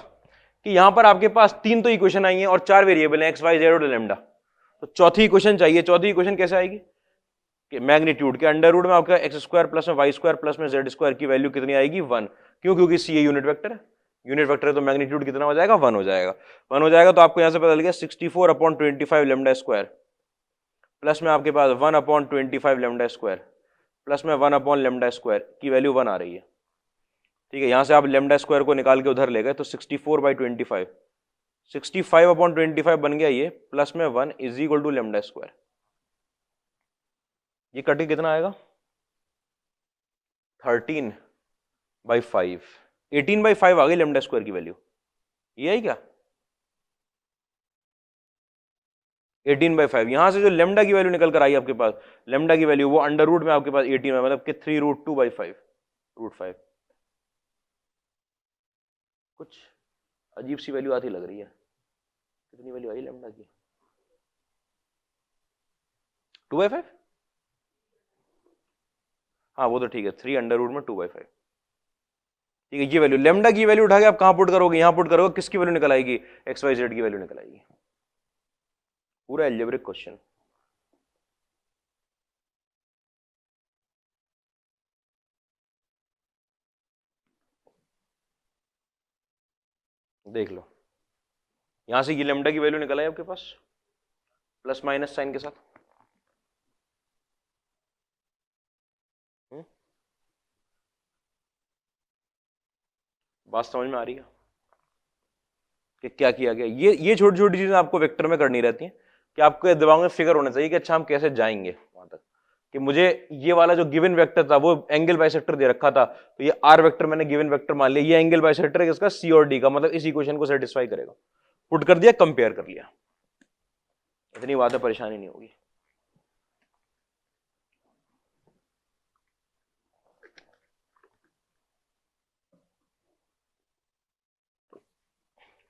कि यहां पर आपके पास 3 तो इक्वेशन आई हैं और 4 वेरिएबल हैं एक्स वाई जेड और लेमडा, तो चौथी इक्वेशन चाहिए। चौथी इक्वेशन कैसे आएगी कि मैग्नीट्यूड के अंडर रूट में आपका x² प्लस में y² प्लस में z² की वैल्यू कितनी आएगी 1, क्योंकि सी यूनिट वेक्टर है, यूनिट वेक्टर है तो मैग्नीट्यूड कितना हो जाएगा 1 हो जाएगा, 1 हो जाएगा। तो आपको यहां से पता लग गया 64/25 लेमडा स्क्वायर प्लस में आपके पास 1/25 लेमडा स्क्वायर प्लस में 1 लेमडा स्क्वायर की वैल्यू 1 आ रही है, ठीक है। यहां से आप लेमडा स्क्वायर को निकाल के उधर ले गए तो 64/25 65/25 बन गया ये, प्लस में 1 is equal to lambda square. ये कट के कितना आएगा 13/5, 18/5 आ गई लेमडा स्क्वायर की वैल्यू, ये है क्या, 18/5। यहां से जो लेमडा की वैल्यू निकल कर आई आपके पास, लेमडा की वैल्यू वो अंडर रूट में आपके पास 18 है, मतलब कि 3√2/5 √5। कुछ अजीब सी वैल्यू आती लग रही है। कितनी वैल्यू आई लेमडा की? 2/5। हाँ वो तो ठीक है, 3 अंडर रूट में 2/5। ठीक है, ये वैल्यू लेमडा की वैल्यू उठा के आप कहां पुट करोगे? यहां पुट करोगे, किसकी वैल्यू निकल आएगी? XYZ की वैल्यू निकल आएगी। पूरा एल्जेब्रिक क्वेश्चन। देख लो, यहां से ये लेमडा की वैल्यू निकल आई आपके पास प्लस माइनस साइन के साथ। बात समझ में आ रही है कि क्या किया गया? ये छोटी छोटी चीजें आपको वेक्टर में करनी रहती हैं कि आपके दिमाग में फिगर होना चाहिए कि अच्छा हम कैसे जाएंगे वहां तक, कि मुझे ये वाला जो गिवन वेक्टर था वो एंगल बाइसेक्टर दे रखा था, तो ये आर वेक्टर मैंने गिवन वेक्टर मान लिया, ये एंगल बाइसेक्टर है किसका? सी और डी का, मतलब इस इक्वेशन को सेटिस्फाई करेगा। पुट कर दिया, कंपेयर कर लिया, इतनी बात है, परेशानी नहीं होगी।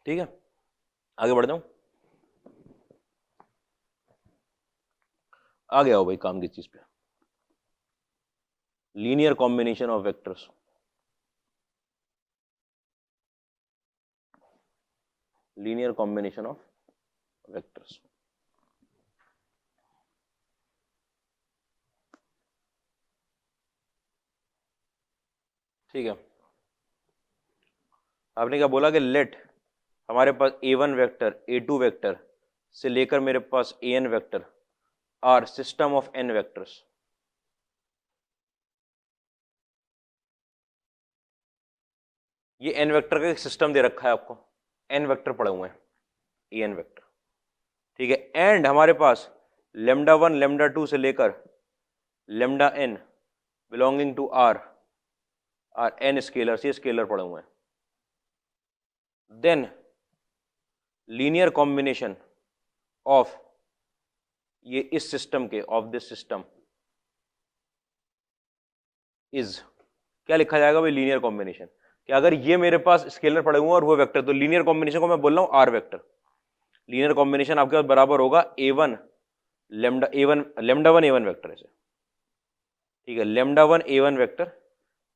ठीक है, आगे बढ़ जाऊं? आ गया हो भाई काम की चीज पे। Linear combination of vectors. Linear combination of vectors. ठीक है, आपने क्या बोला कि लेट हमारे पास A1 वेक्टर, A2 वेक्टर से लेकर मेरे पास AN vector are system of n vectors. ये n वेक्टर का एक सिस्टम दे रखा है आपको, n वेक्टर पड़े हुए हैं, AN वेक्टर। ठीक है, एंड हमारे पास λ1 λ2 से लेकर λn belonging to R are n scalar, ये स्केलर पड़े हुए हैं। देन लीनियर कॉम्बिनेशन ऑफ ये इस सिस्टम के, ऑफ दिस सिस्टम इज, क्या लिखा जाएगा भाई? Linear combination. कि अगर ये मेरे पास स्केलर पड़े हुए हैं और वो वेक्टर, तो लीनियर कॉम्बिनेशन को मैं बोल रहा हूं आर वेक्टर। लीनियर कॉम्बिनेशन आपके पास बराबर होगा A1 λ1 A1 वेक्टर ऐसे। ठीक है, λ1 A1 वेक्टर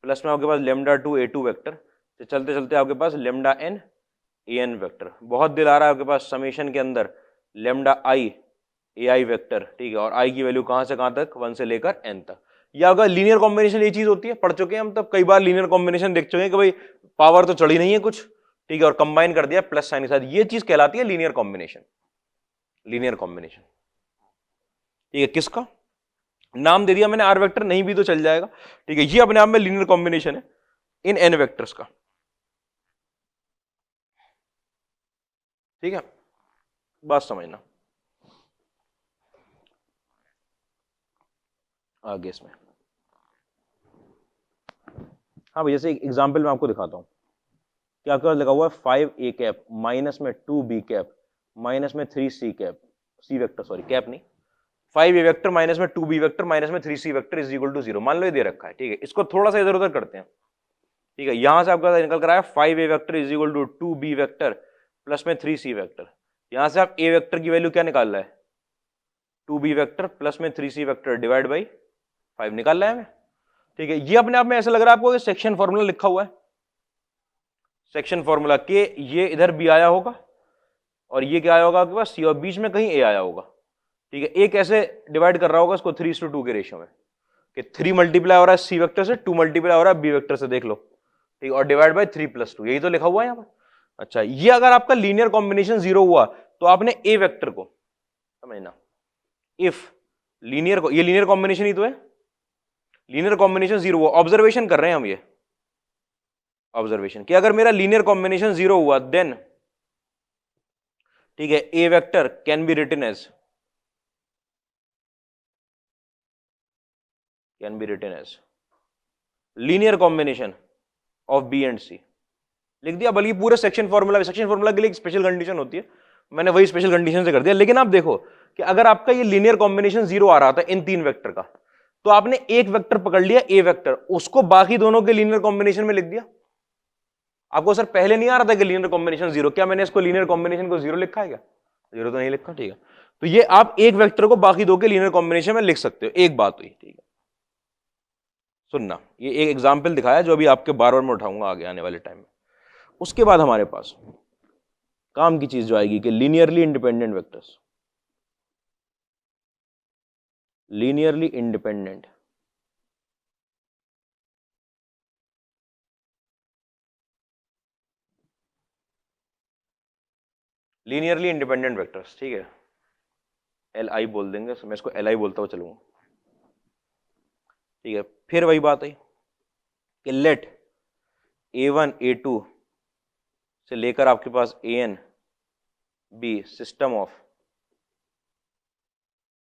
प्लस में आपके पास λ2 A2 वेक्टर, तो चलते चलते आपके पास λn AN वेक्टर। बहुत दिल आ रहा है आपके पास समेशन के अंदर λi AI वेक्टर। ठीक है, और i की वैल्यू कहां से कहां तक? 1 से लेकर n तक। या अगर लीनियर कॉम्बिनेशन ये चीज होती है, पढ़ चुके हैं हम, तब कई बार लीनियर कॉम्बिनेशन देख चुके हैं कि भाई पावर तो चढ़ी नहीं है कुछ, ठीक है, और कंबाइन कर दिया प्लस साइन के साथ, ये चीज कहलाती है लीनियर कॉम्बिनेशन। लीनियर कॉम्बिनेशन, ठीक है, किसका नाम दे दिया मैंने? आर वेक्टर, नहीं भी तो चल जाएगा। ठीक है, ये अपने आप में लीनियर कॉम्बिनेशन है इन एन वेक्टर्स का। ठीक है, बात समझना आगे इसमें। हाँ भैया, जैसे एक एग्जाम्पल मैं आपको दिखाता हूं कि आपके पास लगा हुआ है 5a कैप माइनस में 2b कैप माइनस में 3c cap, C vector, sorry cap नहीं, 5a वेक्टर माइनस में 2b वेक्टर माइनस में 3c vector is equal to 0। मान लो ये दे रखा है। ठीक है, इसको थोड़ा सा इधर उधर करते हैं। ठीक है, यहां से आपका निकल कर आया 5a vector is equal to 2b vector plus में 3c वेक्टर। यहां से आप a वेक्टर की वैल्यू क्या निकाल रहा है? 2b वेक्टर प्लस में 3c वेक्टर डिवाइड बाई 5 निकाल रहा है हमें। ठीक है, ये अपने आप में ऐसा लग रहा है आपको सेक्शन फॉर्मूला लिखा हुआ है, सेक्शन फॉर्मूला के ये इधर b आया होगा और ये क्या आया होगा आपके पास? c, और बीच में कहीं a आया होगा। ठीक है, a कैसे डिवाइड कर रहा होगा इसको? 3:2 के रेशियो में, कि 3 मल्टीप्लाई हो रहा है c वेक्टर से, 2 मल्टीप्लाई हो रहा है b वेक्टर से, देख लो। ठीक, और डिवाइड बाय 3+2, यही तो लिखा हुआ है यहाँ पर। अच्छा, ये अगर आपका लीनियर कॉम्बिनेशन 0 हुआ तो आपने a वेक्टर को समझना, इफ लीनियर को, ये लीनियर कॉम्बिनेशन ही तो है, लीनियर कॉम्बिनेशन 0 हुआ, ऑब्जर्वेशन कर रहे हैं हम, ये ऑब्जर्वेशन कि अगर मेरा लीनियर कॉम्बिनेशन 0 हुआ देन, ठीक है, a vector can be written as, linear combination of b and c। लिख दिया, बल्कि पूरे सेक्शन फॉर्मूला के लिए एक स्पेशल कंडीशन होती है, मैंने वही स्पेशल कंडीशन से कर दिया। लेकिन आप देखो कि अगर आपका ये लीनियर कॉम्बिनेशन 0 आ रहा था इन 3 वेक्टर का, तो आपने एक वेक्टर पकड़ लिया ए वेक्टर, उसको बाकी दोनों के लीनियर कॉम्बिनेशन में लिख दिया। आपको सर पहले नहीं आ रहा था कि लीनियर कॉम्बिनेशन 0, क्या मैंने इसको लीनियर कॉम्बिनेशन को 0 लिखा है क्या? 0 तो नहीं लिखा, ठीक है। तो ये आप एक वेक्टर को बाकी दो के लीनियर कॉम्बिनेशन में लिख सकते हो, एक बात हुई, ठीक है। सुनना, ये एक एग्जाम्पल दिखाया जो अभी आपके बार बार मैं उठाऊंगा आगे आने वाले टाइम में। उसके बाद हमारे पास काम की चीज जो आएगी कि linearly independent vectors, linearly independent linearly independent vectors, ठीक है, एल आई बोल देंगे, मैं इसको एल आई बोलता हुआ चलूंगा, ठीक है। फिर वही बात है कि लेट a1 a2 से लेकर आपके पास an be system of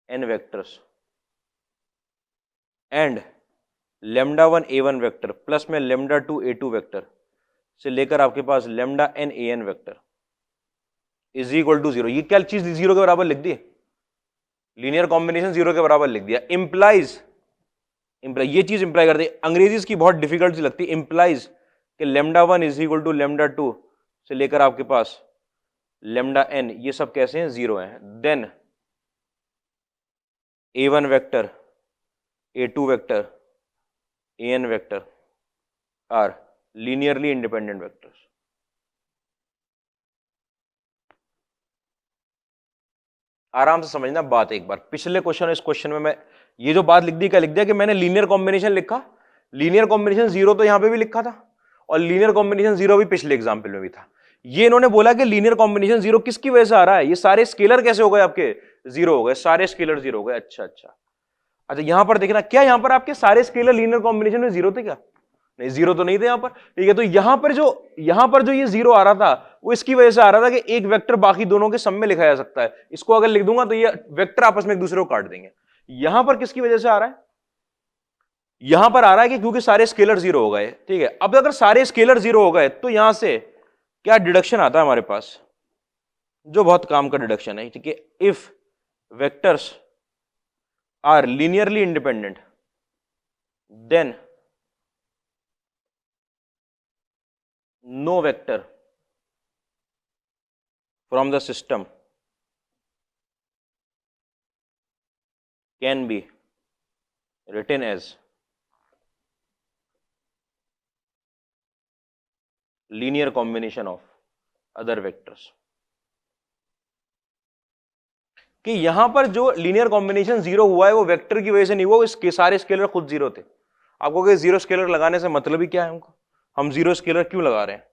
n vectors and λ1 a1 vector plus में λ2 a2 वेक्टर से लेकर आपके पास λn an vector is equal to 0। ये क्या चीज 0 के बराबर लिख दी, लीनियर कॉम्बिनेशन 0 के बराबर लिख दिया। इंप्लाइज ये चीज इंप्लाई करती है, अंग्रेजी इसकी बहुत डिफिकल्ट सी लगती है। इंप्लाइज कि λ1 इज इक्वल टू λ2 से लेकर आपके पास λn, ये सब कैसे हैं, 0 हैं। Then a1 vector a2 vector an vector are linearly independent vectors. आराम से समझना बात एक बार, पिछले क्वेश्चन इस क्वेश्चन में मैं ये जो बात लिख दी, क्या लिख दिया कि मैंने लीनियर कॉम्बिनेशन लिखा, लीनियर कॉम्बिनेशन 0 तो यहां पे भी लिखा था और लीनियर कॉम्बिनेशन 0 भी पिछले एग्जाम्पल में भी था। ये इन्होंने बोला कि लीनियर कॉम्बिनेशन 0 किसकी वजह से आ रहा है, ये सारे स्केलर कैसे हो गए आपके 0 हो गए, सारे स्केलर 0 हो गए। अच्छा अच्छा अच्छा, यहां पर देखना, क्या यहां पर आपके सारे स्केलर लीनियर कॉम्बिनेशन में 0 थे क्या? नहीं, 0 तो नहीं थे यहां पर, ठीक है। तो यहां पर जो ये 0 आ रहा था वो इसकी वजह से आ रहा था कि एक वेक्टर बाकी दोनों के सम में लिखा जा सकता है। इसको अगर लिख दूंगा तो ये वेक्टर आपस में एक दूसरे को काट देंगे। यहां पर किसकी वजह से आ रहा है, यहां पर आ रहा है कि क्योंकि सारे स्केलर 0 हो गए, ठीक है। अब अगर सारे स्केलर 0 हो गए तो यहां से क्या डिडक्शन आता है हमारे पास, जो बहुत काम का डिडक्शन है, ठीक है। If vectors are linearly independent then no vector from the system can be written as linear combination of other vectors। कि यहां पर जो लीनियर कॉम्बिनेशन 0 हुआ है वो वेक्टर की वजह से नहीं हुआ, इसके सारे स्केलर खुद 0 थे। आपको कि 0 स्केलर लगाने से मतलब ही क्या है उनको, हम 0 स्केलर क्यों लगा रहे हैं?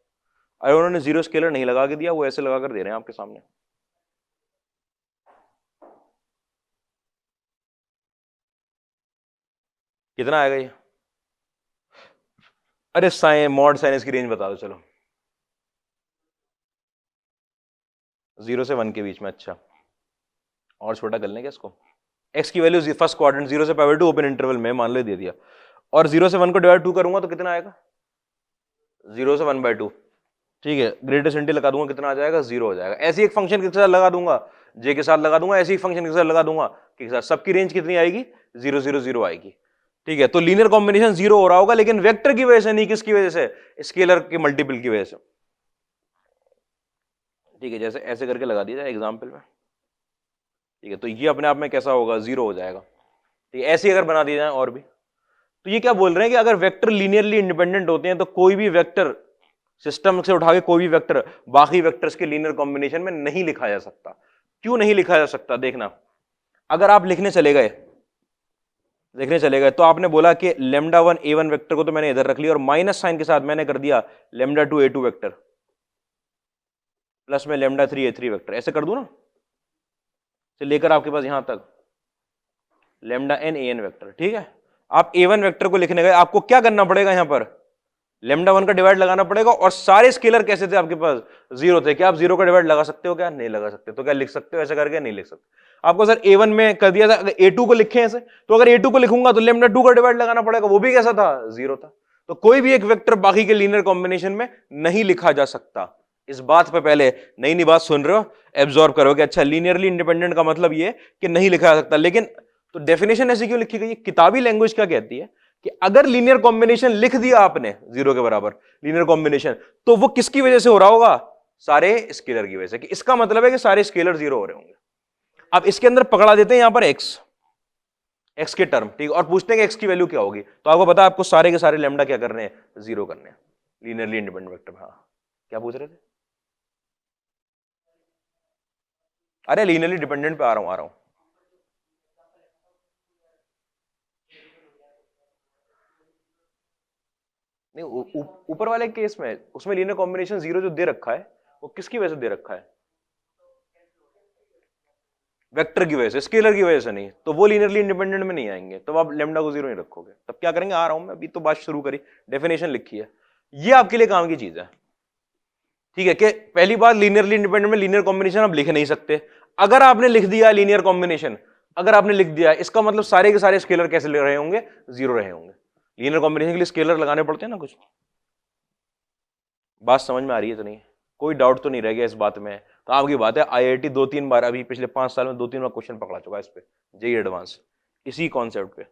अरे उन्होंने 0 स्केलर नहीं लगा के दिया, वो ऐसे लगा कर दे रहे हैं आपके सामने। कितना आएगा ये? अरे साइन मॉड साइनस की रेंज बता दो चलो, 0 से 1 के बीच में। अच्छा, और छोटा कर लें क्या इसको? x की वैल्यू फर्स्ट क्वाड्रेंट 0 से पावर 2 ओपन इंटरवल में मान लो दे दिया, और 0 से 1 को डिवाइड 2 करूंगा तो कितना आएगा? 0 से 1/2, ठीक है। ग्रेटेस्ट इंटीग्रल लगा दूंगा, कितना आ जाएगा? 0 हो जाएगा। ऐसी एक फंक्शन के साथ लगा दूंगा, j के साथ लगा दूंगा, ऐसी एक फंक्शन के साथ लगा दूंगा के साथ, सबकी रेंज कितनी आएगी? 0 0 0 आएगी, ठीक है। तो लीनियर कॉम्बिनेशन 0 हो रहा होगा, लेकिन वेक्टर की वजह से नहीं, किसकी वजह से? स्केलर के मल्टीपल की वजह से, ठीक है। जैसे ऐसे करके लगा दिया जाए एग्जाम्पल में, ठीक है। तो ये अपने आप में कैसा होगा? 0 हो जाएगा, ठीक है। ऐसे अगर बना दिया जाए और भी, तो ये क्या बोल रहे हैं कि अगर वेक्टर लीनियरली इंडिपेंडेंट होते हैं तो कोई भी वेक्टर सिस्टम से उठा के कोई भी वेक्टर बाकी वेक्टर्स के लीनियर कॉम्बिनेशन में नहीं लिखा जा सकता। क्यों नहीं लिखा जा सकता? देखना, अगर आप लिखने चले गए तो आपने बोला कि λ1 a1 वेक्टर को तो मैंने इधर रख लिया और माइनस साइन के साथ मैंने कर दिया λ2 a2 वेक्टर प्लस में λ3 a3 वेक्टर, ऐसे कर दूं ना, से लेकर आपके पास यहां तक λn an वेक्टर, ठीक है। आप a1 वेक्टर को लिखने गए, आपको क्या करना पड़ेगा? यहां पर λ1 का डिवाइड लगाना पड़ेगा, और सारे स्केलर कैसे थे आपके पास? 0 थे। क्या आप 0 का डिवाइड लगा सकते हो? क्या नहीं लगा सकते। तो क्या लिख सकते हो ऐसे करके? नहीं लिख सकते। आपको सर a1 में कर दिया था, अगर a2 को लिखे ऐसे, तो अगर a2 को लिखूंगा तो λ2 का डिवाइड लगाना पड़ेगा, वो भी कैसा था? 0 था। तो कोई भी एक वेक्टर बाकी के लीनियर कॉम्बिनेशन में नहीं लिखा जा सकता, इस बात पे पहले नई नई बात सुन रहे हो, एब्जॉर्ब करोगे। अच्छा, लीनियरली इंडिपेंडेंट का मतलब ये कि नहीं लिखा जा सकता, लेकिन तो डेफिनेशन ऐसी क्यों लिखी गई है? किताबी लैंग्वेज क्या कहती है कि अगर लीनियर कॉम्बिनेशन लिख दिया आपने जीरो के बराबर लीनियर कॉम्बिनेशन, तो वो किसकी वजह से हो रहा होगा? सारे स्केलर की वजह से। कि इसका मतलब है कि सारे स्केलर जीरो हो रहे होंगे। अब इसके अंदर पकड़ा देते हैं यहां पर एक्स के टर्म, ठीक, और पूछते हैं कि एक्स की वैल्यू क्या होगी। तो आपको पता है आपको सारे के सारे लेमडा क्या करने हैं? जीरो करने हैं, लीनियरली इंडिपेंडेंट वेक्टर। हाँ, क्या पूछ रहे थे? अरे लीनियरली डिपेंडेंट पे आ रहा हूं। नहीं, ऊपर वाले केस में उसमें लीनियर कॉम्बिनेशन जीरो जो दे रखा है वो किसकी वजह से दे रखा है? वेक्टर की वजह से, स्केलर की वजह से नहीं। तो वो लीनियरली इंडिपेंडेंट में नहीं आएंगे, तो आप लेमडा को जीरो नहीं रखोगे। तब क्या करेंगे? आ रहा हूं मैं, अभी तो बात शुरू करी, डेफिनेशन लिखी है, ये आपके लिए काम की चीज है। ठीक है कि पहली बात, लीनियरली इंडिपेंडेंट में लीनियर कॉम्बिनेशन आप लिख नहीं सकते। अगर आपने लिख दिया लीनियर कॉम्बिनेशन, अगर आपने लिख दिया, इसका मतलब सारे के सारे स्केलर कैसे ले रहे होंगे? जीरो रहे होंगे। लीनियर कॉम्बिनेशन के लिए स्केलर लगाने पड़ते हैं ना कुछ। बात समझ में आ रही है तो नहीं? कोई डाउट तो नहीं रह गया इस बात में? तो आपकी बात है, आईआईटी 2-3 बार, अभी पिछले 5 साल में 2-3 बार क्वेश्चन पकड़ा चुका है इस पे, जेईई एडवांस, इसी कॉन्सेप्ट पे।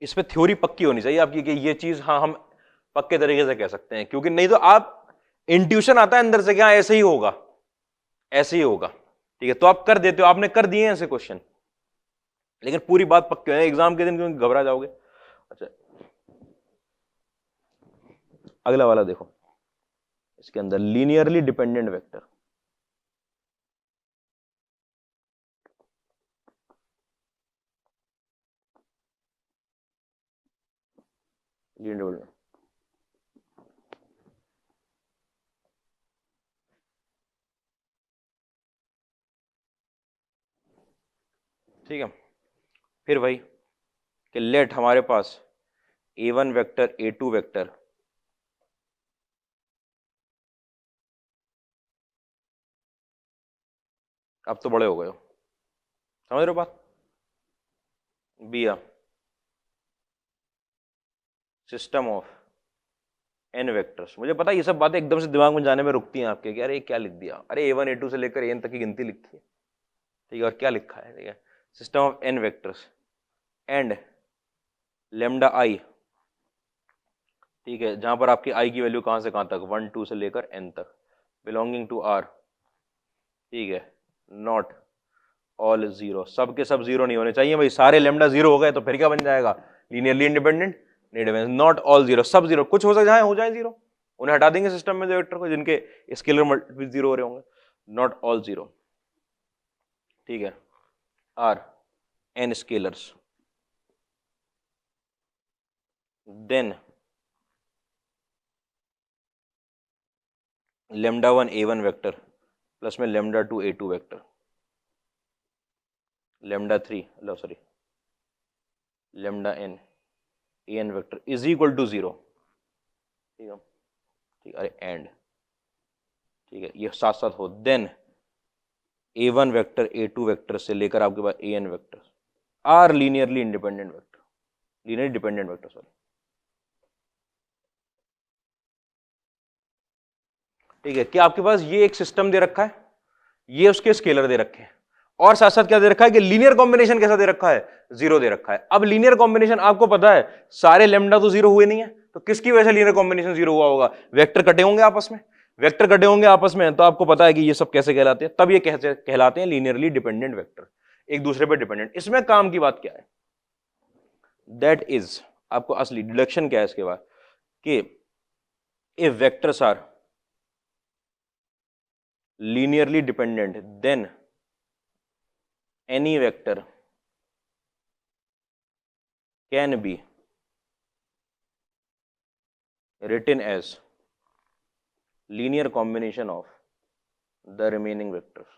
इस पे थ्योरी पक्की होनी चाहिए आपकी कि ये चीज हाँ हम पक्के तरीके से कह सकते हैं, क्योंकि नहीं तो आप इंट्यूशन आता है अंदर से क्या ऐसे ही होगा, ऐसे ही होगा। ठीक है, तो आप कर देते हो, आपने कर दिए ऐसे क्वेश्चन, लेकिन पूरी बात पक्की है, एग्जाम के दिन क्यों घबरा जाओगे? अच्छा, अगला वाला देखो, इसके अंदर लीनियरली डिपेंडेंट वेक्टर। ठीक है, फिर वही कि लेट हमारे पास a1 वेक्टर a2 वेक्टर अब तो बड़े हो गए हो, समझ रहे हो बात? बिया सिस्टम ऑफ एन वेक्टर्स। मुझे पता है ये सब बातें एकदम से दिमाग में जाने में रुकती हैं आपके कि अरे ये क्या लिख दिया, अरे a1 a2 से लेकर एन तक की गिनती लिखी है, ठीक है, और क्या लिखा है? ठीक है, system of n vectors and lambda i, ठीक है, जहां पर आपकी आई की वैल्यू कहां से कहां तक, 1 2 से लेकर एन तक, बिलोंगिंग टू आर, ठीक है, नॉट ऑल जीरो। सब के सब जीरो नहीं होने चाहिए भाई, सारे लेमडा जीरो हो गए तो फिर क्या बन जाएगा? लीनियरली इंडिपेंडेंट नहीं डिपेंडेंट। नॉट ऑल जीरो, सब जीरो, कुछ हो जाए हो जाए जीरो, उन्हें हटा देंगे सिस्टम में वेक्टर को जिनके स्केलर मल्टीपल जीरो हो रहे होंगे। नॉट ऑल जीरो, ठीक है, are N scalars, then lambda 1 a1 vector plus में लेमडा 2 a2 वेक्टर, लेमडा 3 लो sorry lambda n an vector is equal to zero. ठीक है, ठीक, अरे एंड, ठीक है, ये साथ साथ हो। Then a1 vector a2 vector से लेकर आपके पास an vector are linearly independent vector, linearly dependent vector sorry. ठीक है, कि आपके पास ये एक सिस्टम दे रखा है, ये उसके स्केलर दे रखे हैं, और साथ साथ क्या दे रखा है कि लीनियर कॉम्बिनेशन कैसा दे रखा है? जीरो दे रखा है। अब लीनियर कॉम्बिनेशन आपको पता है सारे लेमडा तो जीरो हुए नहीं है, तो किसकी वजह से लीनियर कॉम्बिनेशन जीरो हुआ होगा? वेक्टर कटे होंगे आपस में, वेक्टर कटे होंगे आपस में, तो आपको पता है कि ये सब कैसे कहलाते हैं, तब ये कैसे कहलाते हैं? लीनियरली डिपेंडेंट वेक्टर, एक दूसरे पर डिपेंडेंट। इसमें काम की बात क्या है? दैट इज, आपको असली डिडक्शन क्या है इसके बाद, कि if vectors are linearly dependent then any vector can be written as linear combination of the remaining vectors।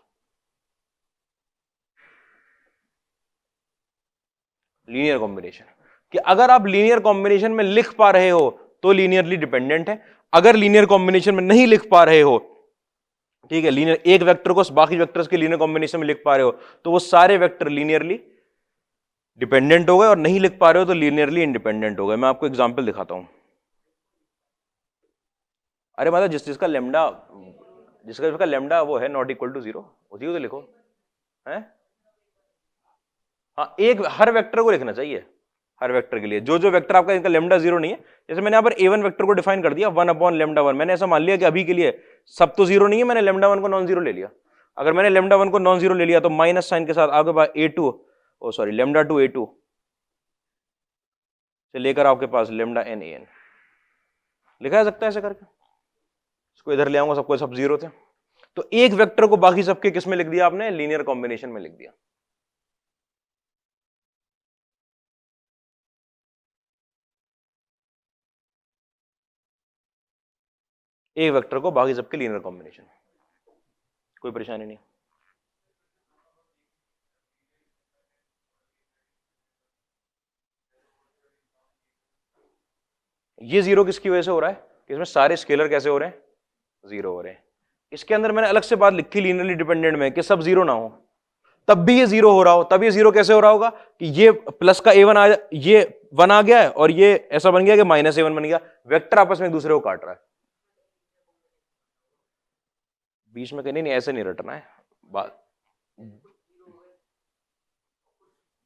Linear combination, कि अगर आप लीनियर कॉम्बिनेशन में लिख पा रहे हो तो लीनियरली डिपेंडेंट है, अगर लीनियर कॉम्बिनेशन में नहीं लिख पा रहे हो, ठीक है, लीनियर एक वेक्टर को बाकी वेक्टर्स के लीनियर कॉम्बिनेशन में लिख पा रहे हो, तो वो सारे वेक्टर लीनियरली डिपेंडेंट हो गए, और नहीं लिख पा रहे हो तो लीनियरली इंडिपेंडेंट हो गए। मैं आपको एग्जांपल दिखाता हूं, अरे मतलब जिसका लेमडा, जिसका लेमडा वो है नॉट इक्वल टू 0, उसी को तो लिखो है। हाँ, एक हर वेक्टर को लिखना चाहिए, हर वेक्टर के लिए जो जो वेक्टर आपका इनका लेमडा 0 नहीं है। जैसे मैंने यहाँ पर a1 वेक्टर को डिफाइन कर दिया 1/λ1, मैंने ऐसा मान लिया कि अभी के लिए सब तो 0 नहीं है, मैंने λ1 को नॉन जीरो ले लिया। अगर मैंने λ1 को नॉन जीरो ले लिया तो माइनस साइन के साथ आपके पास a2, ओ सॉरी λ2 a2 से लेकर आपके पास λn लिखा जा सकता है ऐसे करके। इसको इधर ले आऊंगा, सबको सब 0 थे, तो एक वेक्टर को बाकी सबके किस में लिख दिया आपने, लीनियर कॉम्बिनेशन में लिख दिया। एक वेक्टर को बाकी सबके लीनियर कॉम्बिनेशन, कोई परेशानी नहीं। ये 0 किसकी वजह से हो रहा है कि इसमें सारे स्केलर कैसे हो रहे हैं, 0 हो रहे हैं। इसके अंदर मैंने अलग से बात लिखी लीनियरली डिपेंडेंट में कि सब 0 ना हो, तब भी ये 0 हो रहा हो। तब ये 0 कैसे हो रहा होगा कि ये प्लस का a1 ये 1 आ गया है और ये ऐसा बन गया कि माइनस a1 बन गया, वेक्टर आपस में एक दूसरे को काट रहा है। बीच में कहीं नहीं, ऐसे नहीं रटना है बात।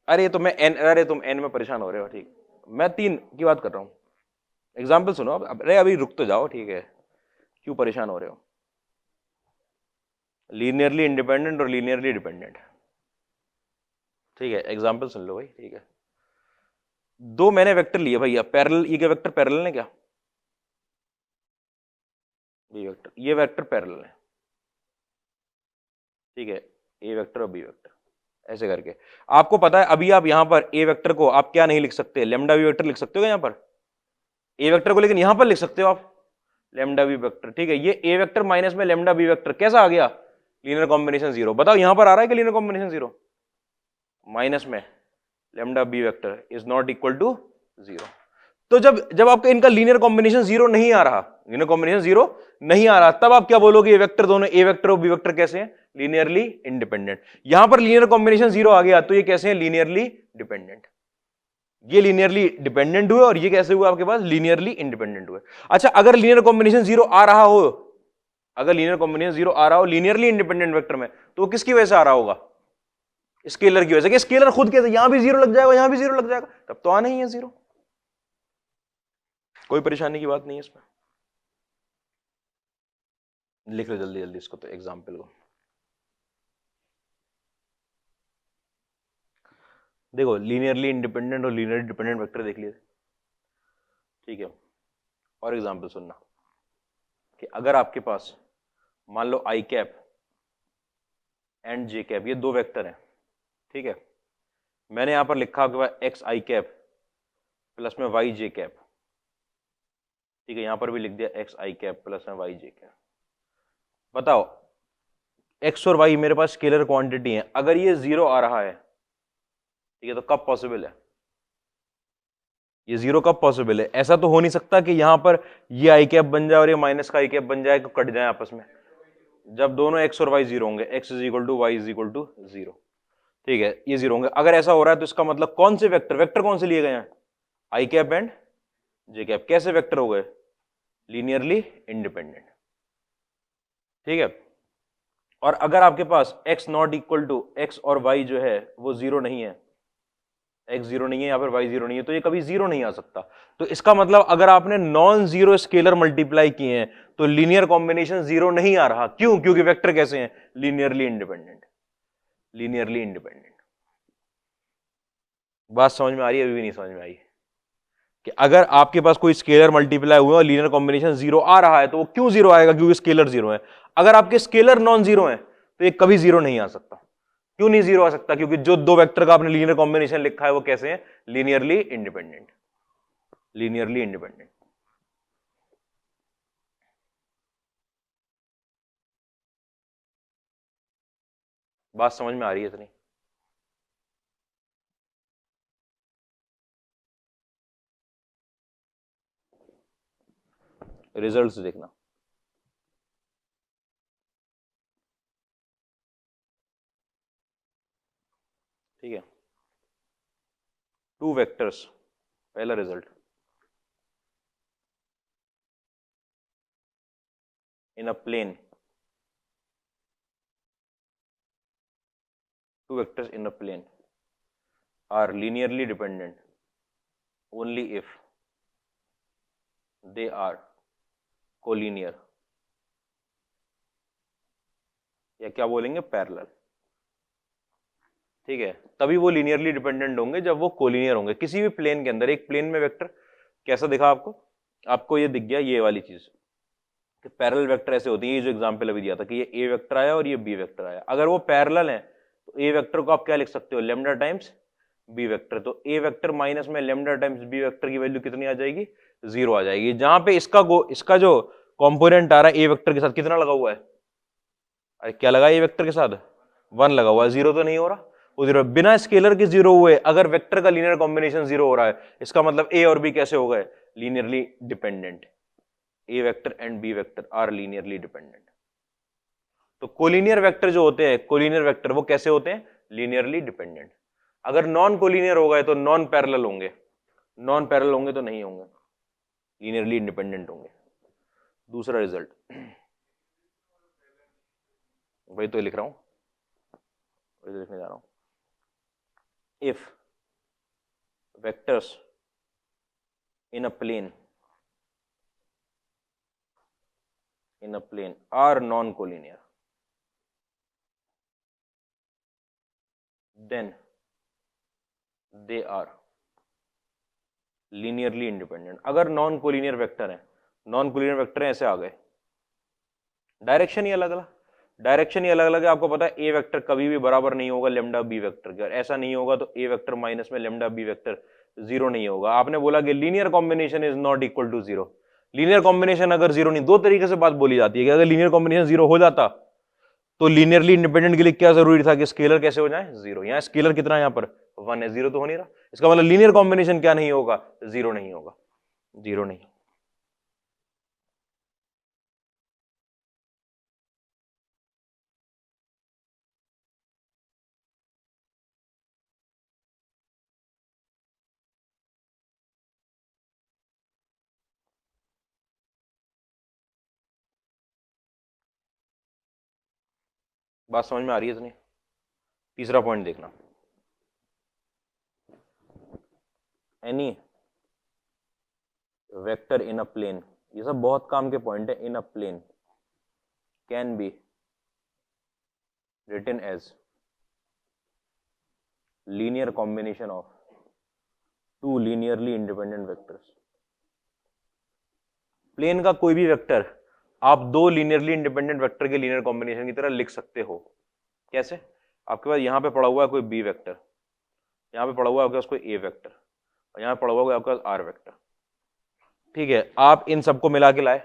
अरे तो मैं n, अरे तुम n में परेशान हो रहे हो, ठीक, मैं 3 की बात कर रहा हूं। एग्जाम्पल सुनो अब, अरे अभी रुक तो जाओ, ठीक है, क्यों परेशान हो रहे हो। लीनियरली इंडिपेंडेंट और लीनियरली डिपेंडेंट, ठीक है, एग्जाम्पल सुन लो भाई, ठीक है। दो मैंने वेक्टर लिए भैया पैरेलल, ये क्या वेक्टर पैरेलल है क्या, ये वेक्टर पैरेलल है, ठीक है, ए वेक्टर और बी वेक्टर ऐसे करके। आपको पता है अभी आप यहां पर ए वेक्टर को आप क्या नहीं लिख सकते, लेमडा बी वेक्टर लिख सकते हो यहां पर ए वेक्टर को, लेकिन यहां पर लिख सकते हो आप लेमडा बी वेक्टर, ठीक है। ये ए वेक्टर माइनस में लेमडा बी वेक्टर कैसा आ गया, लीनियर कॉम्बिनेशन 0। बताओ यहां पर आ रहा है कि लीनियर कॉम्बिनेशन 0, माइनस में lambda b vector is not equal to 0। तो जब जब आपका इनका लीनियर कॉम्बिनेशन 0 नहीं आ रहा, लीनियर कॉम्बिनेशन 0 नहीं आ रहा, तब आप क्या बोलोगे, ये वेक्टर दोनों ए वेक्टर और बी वेक्टर कैसे हैं, लीनियरली इंडिपेंडेंट। यहां पर लीनियर कॉम्बिनेशन 0 आ गया तो ये कैसे हैं, लीनियरली डिपेंडेंट। ये लीनियरली डिपेंडेंट हुए और ये कैसे हुए आपके पास, लीनियरली इंडिपेंडेंट हुए। अच्छा, अगर लीनियर कॉम्बिनेशन 0 आ रहा हो, अगर लीनियर कॉम्बिनेशन 0 आ रहा हो लीनियरली इंडिपेंडेंट वेक्टर में, तो वो किसकी वजह से आ रहा होगा, स्केलर की वजह से। कि स्केलर खुद कैसे, यहां भी 0 लग जाएगा, यहां भी 0 लग जाएगा, तब तो आना ही है 0, कोई परेशानी की बात नहीं है इसमें। लिख लो जल्दी जल्दी इसको, तो एग्जाम्पल को देखो, लीनियरली इंडिपेंडेंट और लीनियरली डिपेंडेंट वेक्टर देख लिए, ठीक है। और एग्जाम्पल सुनना कि अगर आपके पास मान लो आई कैप एंड जे कैप, ये दो वेक्टर हैं, ठीक है। मैंने यहां पर लिखा कि एक्स आई कैप प्लस में वाई जे कैप, ठीक है, यहां पर भी लिख दिया एक्स आई कैप प्लस में वाई जे कैप। बताओ एक्स और वाई मेरे पास स्केलर क्वांटिटी है, अगर ये 0 आ रहा है, ठीक है, तो कब पॉसिबल है, ये 0 कब पॉसिबल है। ऐसा तो हो नहीं सकता कि यहां पर ये आई कैप बन जाए और ये माइनस का आई कैप बन जाए, तो कट जाए आपस में। जब दोनों एक्स और वाई 0 होंगे, x is equal to y is equal to 0, ठीक है, ये 0 होंगे। अगर ऐसा हो रहा है तो इसका मतलब कौन से वेक्टर, वेक्टर कौन से लिए गए हैं, i cap and j cap, कैसे वेक्टर हो गए, लीनियरली इंडिपेंडेंट, ठीक है। और अगर आपके पास x not equal to x और y जो है वो 0 नहीं है, x 0 नहीं है या फिर y 0 नहीं है, तो ये कभी 0 नहीं आ सकता। तो इसका मतलब अगर आपने नॉन जीरो स्केलर मल्टीप्लाई किए हैं तो लीनियर कॉम्बिनेशन 0 नहीं आ रहा। क्यों, क्योंकि वेक्टर कैसे हैं, लीनियरली इंडिपेंडेंट, लीनियरली इंडिपेंडेंट। बात समझ में आ रही है, अभी भी नहीं समझ में आई कि अगर आपके पास कोई स्केलर मल्टीप्लाई हुआ और लीनियर कॉम्बिनेशन 0 आ रहा है तो वो क्यों 0 आएगा, क्योंकि स्केलर 0 है। अगर आपके स्केलर नॉन जीरो है तो ये कभी 0 नहीं आ सकता। क्यों नहीं 0 आ सकता, क्योंकि जो दो वेक्टर का आपने लीनियर कॉम्बिनेशन लिखा है वो कैसे हैं, लीनियरली इंडिपेंडेंट, लीनियरली इंडिपेंडेंट। बात समझ में आ रही है इतनी, रिजल्ट्स देखना, ठीक है। टू वेक्टर्स, पहला result, in a plane, two vectors in a plane are linearly dependent only if they are collinear, या क्या बोलेंगे, पैरेलल। ठीक है, तभी वो लीनियरली डिपेंडेंट होंगे जब वो कोलिनियर होंगे किसी भी प्लेन के अंदर। एक प्लेन में वेक्टर कैसा दिखा आपको, आपको ये दिख गया ये वाली चीज कि पैरेलल वेक्टर ऐसे होती है। ये जो एग्जांपल अभी दिया था कि ये ए वेक्टर आया और ये बी वेक्टर आया, अगर वो पैरेलल है तो ए वेक्टर को आप क्या लिख सकते हो, लेमडा टाइम्स बी वेक्टर। तो ए वेक्टर माइनस में लेमडा टाइम्स बी वेक्टर की वैल्यू कितनी आ जाएगी, 0 आ जाएगी। जहां पे इसका जो कॉम्पोनेंट आ रहा है ए वेक्टर के साथ कितना लगा हुआ है, अरे क्या लगा ए वेक्टर के साथ, 1 लगा हुआ है, 0 तो नहीं हो रहा, वो 0 बिना स्केलर के 0 हुए। अगर वेक्टर का लीनियर कॉम्बिनेशन 0 हो रहा है, इसका मतलब ए और बी कैसे हो गए, linearly dependent. A vector and b vector are linearly dependent. तो कोलिनियर वेक्टर जो होते हैं, कोलिनियर वेक्टर वो कैसे होते हैं, लीनियरली डिपेंडेंट। अगर नॉन कोलिनियर हो गए तो नॉन पैरेलल होंगे, नॉन पैरेलल होंगे तो नहीं होंगे, लीनियरली इंडिपेंडेंट होंगे। दूसरा रिजल्ट वही तो लिख रहा हूं, वही तो लिखने जा रहा हूं। If vectors in a plane are non-collinear, then they are linearly independent। अगर नॉन कोलिनियर वेक्टर है, नॉन कोलिनियर वेक्टर है ऐसे आ गए, डायरेक्शन ही अलग अलग, डायरेक्शन ही अलग अलग है। आपको पता है ए वेक्टर कभी भी बराबर नहीं होगा लेमडा बी वेक्टर के, ऐसा नहीं होगा तो ए वेक्टर माइनस में लेमडा बी वेक्टर 0 नहीं होगा। आपने बोला कि linear combination is not equal to 0, linear combination अगर 0 नहीं, दो तरीके से बात बोली जाती है कि अगर लीनियर कॉम्बिनेशन 0 हो जाता तो लीनियरली इंडिपेंडेंट के लिए क्या जरूरी था कि स्केलर कैसे हो जाए, 0। यहाँ स्केलर कितना है, यहाँ पर 1 है, 0 तो हो नहीं रहा। इसका मतलब लीनियर कॉम्बिनेशन क्या नहीं होगा, 0 नहीं होगा, 0 नहीं। बात समझ में आ रही है इतनी? तीसरा पॉइंट देखना, any vector in a plane, ये सब बहुत काम के पॉइंट है। In a plane can be written as linear combination of two linearly independent vectors. Plane का कोई भी वेक्टर आप दो लीनियरली इंडिपेंडेंट वेक्टर के लीनियर कॉम्बिनेशन की तरह लिख सकते हो। कैसे, आपके पास यहां पे पड़ा हुआ है कोई बी वेक्टर, यहां पे पड़ा हुआ है आपके पास कोई ए वेक्टर, और यहां पड़ा हुआ है आपके पास आर वेक्टर। ठीक है, आप इन सबको मिला के लाए,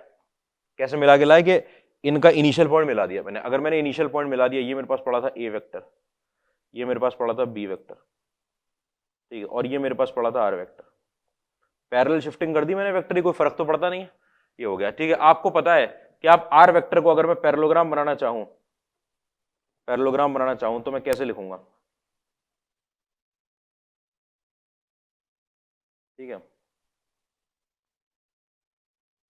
कैसे मिला के लाए कि इनका इनिशियल पॉइंट मिला दिया मैंने। अगर मैंने इनिशियल पॉइंट मिला दिया, ये मेरे पास पड़ा था ए वेक्टर, ये मेरे पास पड़ा था बी वेक्टर, ठीक है, और ये मेरे पास पड़ा था आर वेक्टर। पैरेलल शिफ्टिंग कर दी मैंने वेक्टर की, कोई फर्क तो पड़ता नहीं है, ये हो गया। ठीक है, आपको पता है कि आप आर वेक्टर को अगर मैं पैरेललोग्राम बनाना चाहूं, पैरेललोग्राम बनाना चाहूं तो मैं कैसे लिखूंगा, ठीक है,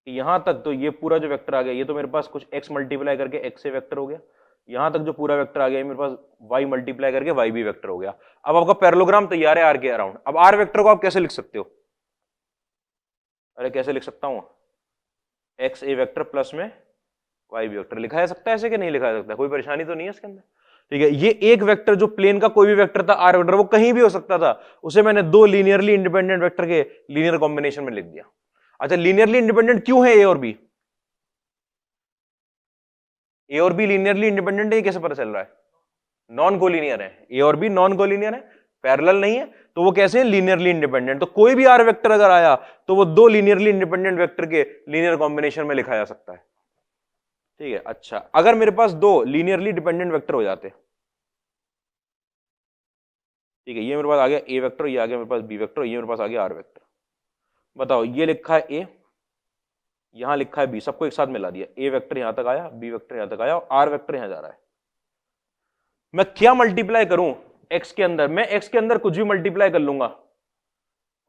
कि यहां तक तो ये पूरा जो वेक्टर आ गया, ये तो मेरे पास कुछ x मल्टीप्लाई करके x से वेक्टर हो गया, यहां तक जो पूरा वेक्टर आ गया मेरे पास y मल्टीप्लाई करके y भी वेक्टर हो गया। अब आपका पैरेललोग्राम तैयार है आर के अराउंड। अब आर वेक्टर को आप कैसे लिख सकते हो, अरे कैसे लिख सकता हूं, x ए वेक्टर प्लस में y भी वेक्टर लिखा जा सकता है ऐसे कि नहीं लिखा जा सकता, कोई परेशानी तो नहीं है इसके अंदर। ठीक है, ये एक वेक्टर जो प्लेन का कोई भी वेक्टर था आर वेक्टर, वो कहीं भी हो सकता था, उसे मैंने दो लीनियरली इंडिपेंडेंट वेक्टर के लीनियर कॉम्बिनेशन में लिख दिया। अच्छा, लीनियरली इंडिपेंडेंट क्यों है ए और बी, ए और बी लीनियरली इंडिपेंडेंट है, कैसे पता चल रहा है, नॉन कोलिनियर है, ए और बी नॉन कोलिनियर है, पैरेलल नहीं है, तो वो कैसे है, लीनियरली इंडिपेंडेंट। तो कोई भी आर वेक्टर अगर आया तो वो दो लीनियरली इंडिपेंडेंट वेक्टर के लीनियर कॉम्बिनेशन में लिखा जा सकता है। ठीक है, अच्छा अगर मेरे पास दो लीनियरली डिपेंडेंट वेक्टर हो जाते, ठीक है, ये मेरे पास आ गया ए वेक्टर, ये आ गया मेरे पास बी वेक्टर, ये मेरे पास आ गया आर वेक्टर। बताओ, ये लिखा है ए, यहां लिखा है बी, सबको एक साथ मिला दिया, ए वेक्टर यहां तक आया, बी वेक्टर यहां तक आया, और आर वेक्टर यहां जा रहा है। मैं क्या मल्टीप्लाई करूं एक्स के अंदर, मैं एक्स के अंदर कुछ भी मल्टीप्लाई कर लूंगा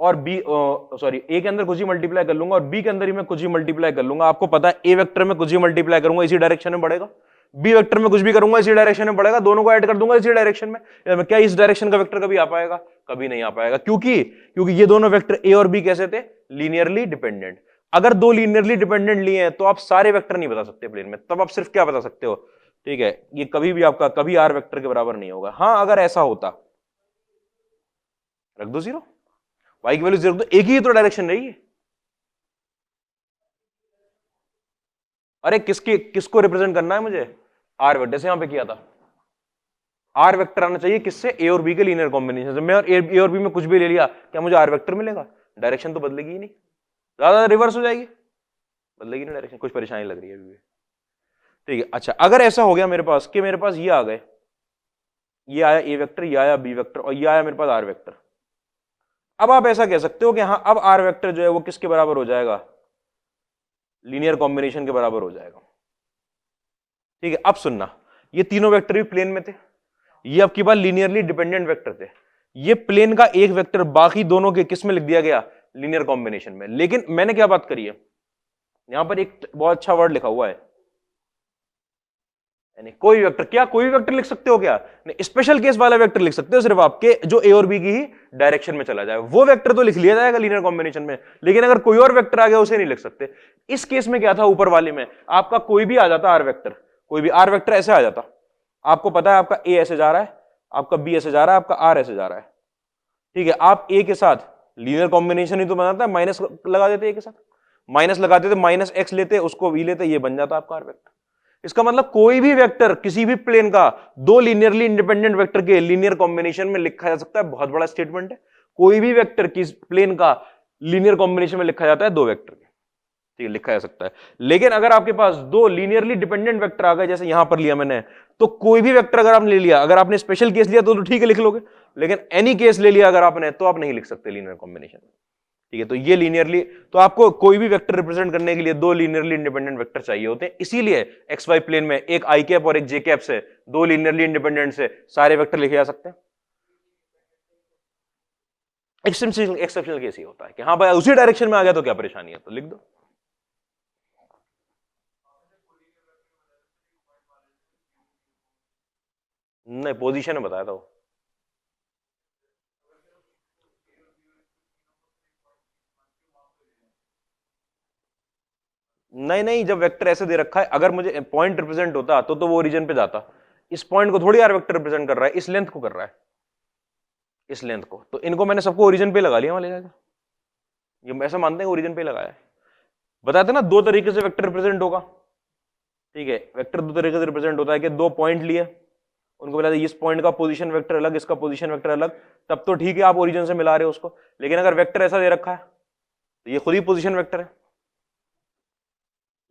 और बी सॉरी ए के अंदर कुछ ही मल्टीप्लाई कर लूंगा और बी के अंदर ही मैं कुछ ही मल्टीप्लाई कर लूंगा, आपको पता है ए वेक्टर में कुछ ही मल्टीप्लाई करूंगा इसी डायरेक्शन में बढ़ेगा, बी वेक्टर में कुछ भी करूंगा इसी डायरेक्शन में बढ़ेगा, दोनों को ऐड कर दूंगा इसी डायरेक्शन में। क्या इस डायरेक्शन का वेक्टर कभी आ पाएगा? कभी नहीं आ पाएगा। क्योंकि ये दोनों वेक्टर ए और बी कैसे थे? Linearly dependent. अगर दो लीनियरली डिपेंडेंट लिए हैं तो आप सारे वेक्टर नहीं बता सकते प्लेन में, तब आप सिर्फ क्या बता सकते हो? ठीक है, ये कभी भी आपका कभी आर वेक्टर के बराबर नहीं होगा। हाँ, अगर ऐसा होता, रख दो 0, y की वैल्यू 0, तो एक ही तो डायरेक्शन रही है। अरे किसको रिप्रेजेंट करना है मुझे? आर वेक्टर से यहां पे किया था। आर वेक्टर आना चाहिए किससे? ए और बी के लीनियर कॉम्बिनेशन से। मैं और ए और बी में कुछ भी ले लिया, क्या मुझे आर वेक्टर मिलेगा? डायरेक्शन तो बदलेगी ही नहीं, ज्यादा रिवर्स हो जाएगी, बदलेगी नहीं डायरेक्शन। कुछ परेशानी लग रही है अभी? ठीक है, अच्छा अगर ऐसा हो गया मेरे पास कि मेरे पास ये आ गए, ये आया ए वेक्टर, ये आया बी वेक्टर और ये आया मेरे पास आर वेक्टर, अब आप ऐसा कह सकते हो कि हाँ अब आर वेक्टर जो है वो किसके बराबर हो जाएगा? लीनियर कॉम्बिनेशन के बराबर हो जाएगा। ठीक है, अब सुनना, ये तीनों वेक्टर भी प्लेन में थे, ये आपके पास लीनियरली डिपेंडेंट वेक्टर थे, ये प्लेन का एक वेक्टर बाकी दोनों के किस में लिख दिया गया? लीनियर कॉम्बिनेशन में। लेकिन मैंने क्या बात करी है, यहां पर एक बहुत अच्छा वर्ड लिखा हुआ है, यानी कोई वेक्टर। क्या कोई भी वेक्टर लिख सकते हो? क्या नहीं, स्पेशल केस वाला वेक्टर लिख सकते हो सिर्फ आपके, जो ए और बी की ही डायरेक्शन में चला जाए, वो वेक्टर तो लिख लिया जाएगा लीनियर कॉम्बिनेशन में। लेकिन अगर कोई और वेक्टर आ गया उसे नहीं लिख सकते। इस केस में क्या था, ऊपर वाले में आपका कोई भी आ जाता आर वेक्टर, कोई भी आर वेक्टर ऐसे आ जाता, आपको पता है आपका ए ऐसे जा रहा है, आपका बी ऐसे जा रहा है, आपका आर ऐसे जा रहा है। ठीक है, आप ए के साथ लीनियर कॉम्बिनेशन ही तो बनाता है, माइनस लगा देते ए के साथ, माइनस लगाते थे, माइनस एक्स लेते, उसको वी लेते, ये बन जाता आपका आर वेक्टर। इसका मतलब कोई भी वेक्टर किसी भी प्लेन का दो लीनियरली इंडिपेंडेंट वेक्टर के लीनियर कॉम्बिनेशन में लिखा जा सकता है। बहुत बड़ा स्टेटमेंट है, कोई भी वेक्टर किस प्लेन का लीनियर कॉम्बिनेशन में लिखा जाता है दो वेक्टर के, ठीक है, लिखा जा सकता है। लेकिन अगर आपके पास दो लीनियरली डिपेंडेंट वेक्टर आ गए, जैसे यहां पर लिया मैंने, तो कोई भी वेक्टर अगर आपने ले लिया, अगर आपने स्पेशल केस लिया तो ठीक है लिख लोगे, लेकिन एनी केस ले लिया अगर आपने तो आप नहीं लिख सकते लीनियर कॉम्बिनेशन। ठीक है, तो ये लीनियरली, तो आपको कोई भी वेक्टर रिप्रेजेंट करने के लिए दो लीनियरली इंडिपेंडेंट वेक्टर चाहिए होते हैं। इसीलिए एक्स वाई प्लेन में एक आई कैप और एक जे कैप से, दो लीनियरली इंडिपेंडेंट से सारे वेक्टर लिखे जा सकते हैं। एक्सेप्शनल केस ही होता है कि हाँ भाई उसी डायरेक्शन में आ गया तो क्या परेशानी है, तो लिख दो। नहीं, पोजीशन में बताया था वो। नहीं नहीं, जब वेक्टर ऐसे दे रखा है, अगर मुझे पॉइंट रिप्रेजेंट होता तो वो ओरिजिन पे जाता। इस पॉइंट को थोड़ी यार वेक्टर रिप्रेजेंट कर रहा है, इस लेंथ को कर रहा है, इस लेंथ को, तो इनको मैंने सबको ओरिजिन पे लगा लिया वहां ले जाकर। ये ऐसा मानते हैं ओरिजिन पे लगाया है। बताते ना दो तरीके से वेक्टर रिप्रेजेंट होगा। ठीक है, वेक्टर दो तरीके से रिप्रेजेंट होता है कि दो पॉइंट लिए, उनको मिला इस पॉइंट का पोजीशन वेक्टर अलग, इसका पोजीशन वेक्टर अलग, तब तो ठीक है आप ओरिजिन से मिला रहे हो उसको। लेकिन अगर वेक्टर ऐसा दे रखा है तो ये खुद ही पोजीशन वेक्टर है,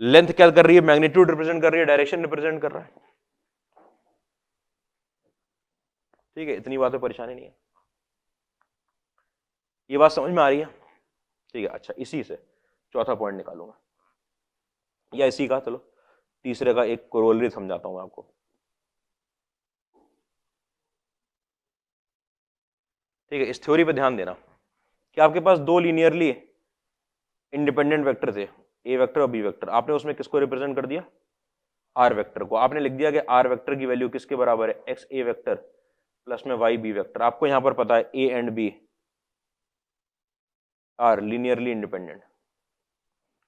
लेंथ क्या कर रही है? मैग्नीट्यूड रिप्रेजेंट कर रही है, डायरेक्शन रिप्रेजेंट कर रहा है। ठीक है, इतनी बात में परेशानी नहीं है, ये बात समझ में आ रही है? ठीक है, अच्छा इसी से चौथा पॉइंट निकालूंगा, या इसी का चलो तीसरे का एक कोरोलरी समझाता हूं आपको। ठीक है, इस थ्योरी पे ध्यान देना कि आपके पास दो लीनियरली इंडिपेंडेंट वेक्टर थे, ए वेक्टर और बी वेक्टर, आपने उसमें किसको रिप्रेजेंट कर दिया? आर वेक्टर को। आपने लिख दिया कि आर वेक्टर की वैल्यू किसके बराबर है? एक्स ए वेक्टर प्लस में वाई बी वेक्टर। आपको यहां पर पता है A and B are linearly independent,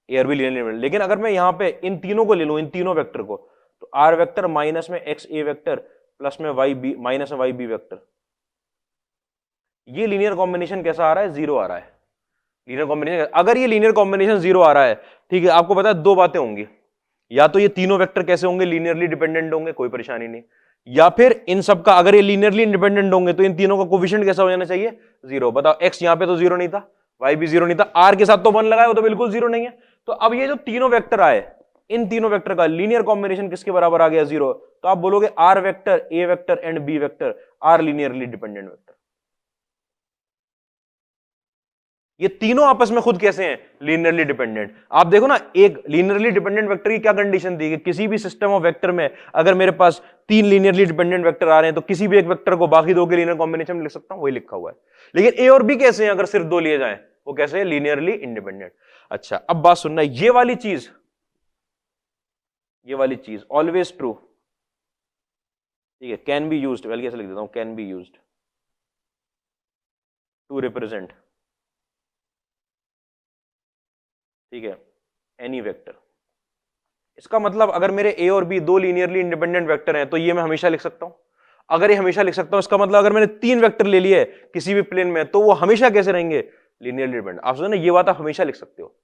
A और बी लीनियरली इंडिपेंडेंट। लेकिन अगर मैं यहां पे इन तीनों को ले लूं, इन तीनों वेक्टर को, तो आर वेक्टर माइनस में एक्स ए वेक्टर प्लस में वाई बी माइनस में वाई बी वेक्टर, ये लीनियर कॉम्बिनेशन कैसा आ रहा है? जीरो आ रहा है। लीनियर कॉम्बिनेशन, अगर ये लीनियर कॉम्बिनेशन जीरो आ रहा है, ठीक है, आपको पता है दो बातें होंगी, या तो ये तीनों वेक्टर कैसे होंगे? लीनियरली डिपेंडेंट होंगे, कोई परेशानी नहीं, या फिर इन सब का अगर ये लीनियरली इंडिपेंडेंट होंगे तो इन तीनों का कोफिशिएंट कैसा हो जाना चाहिए? जीरो। बताओ, एक्स यहां पे तो जीरो नहीं था, वाई भी जीरो नहीं था, आर के साथ तो वन लगाया, वो तो बिल्कुल जीरो नहीं है। तो अब ये जो तीनों वेक्टर आए, इन तीनों वेक्टर का लीनियर कॉम्बिनेशन किसके बराबर आ गया? जीरो। तो आप बोलोगे are vector, a vector and b vector are linearly dependent vector. ये तीनों आपस में खुद कैसे हैं, लीनियरली डिपेंडेंट। आप देखो ना, एक लीनियरली डिपेंडेंट वेक्टर की क्या कंडीशन थी कि किसी भी सिस्टम ऑफ वेक्टर में अगर मेरे पास 3 लीनियरली डिपेंडेंट वेक्टर आ रहे हैं तो किसी भी एक वेक्टर को बाकी दो के लीनियर कॉम्बिनेशन में लिख सकता हूं, वही लिखा हुआ है। लेकिन ए और बी कैसे हैं, अगर सिर्फ दो लिए जाएं, वो कैसे है, लीनियरली इंडिपेंडेंट। अच्छा, अब बात सुनना, ये वाली चीज ऑलवेज ट्रू, ठीक है, कैन बी यूज्ड, बल्कि ऐसे लिख देता हूं, can be used to represent, ठीक है, एनी वेक्टर। इसका मतलब अगर मेरे ए और बी दो लीनियरली इंडिपेंडेंट वेक्टर हैं तो ये मैं हमेशा लिख सकता हूं। अगर ये हमेशा लिख सकता हूं, इसका मतलब अगर मैंने 3 वेक्टर ले लिए किसी भी प्लेन में तो वो हमेशा कैसे रहेंगे, लीनियरली डिपेंडेंट। आप सोचो ना, ये बात आप हमेशा लिख सकते हो।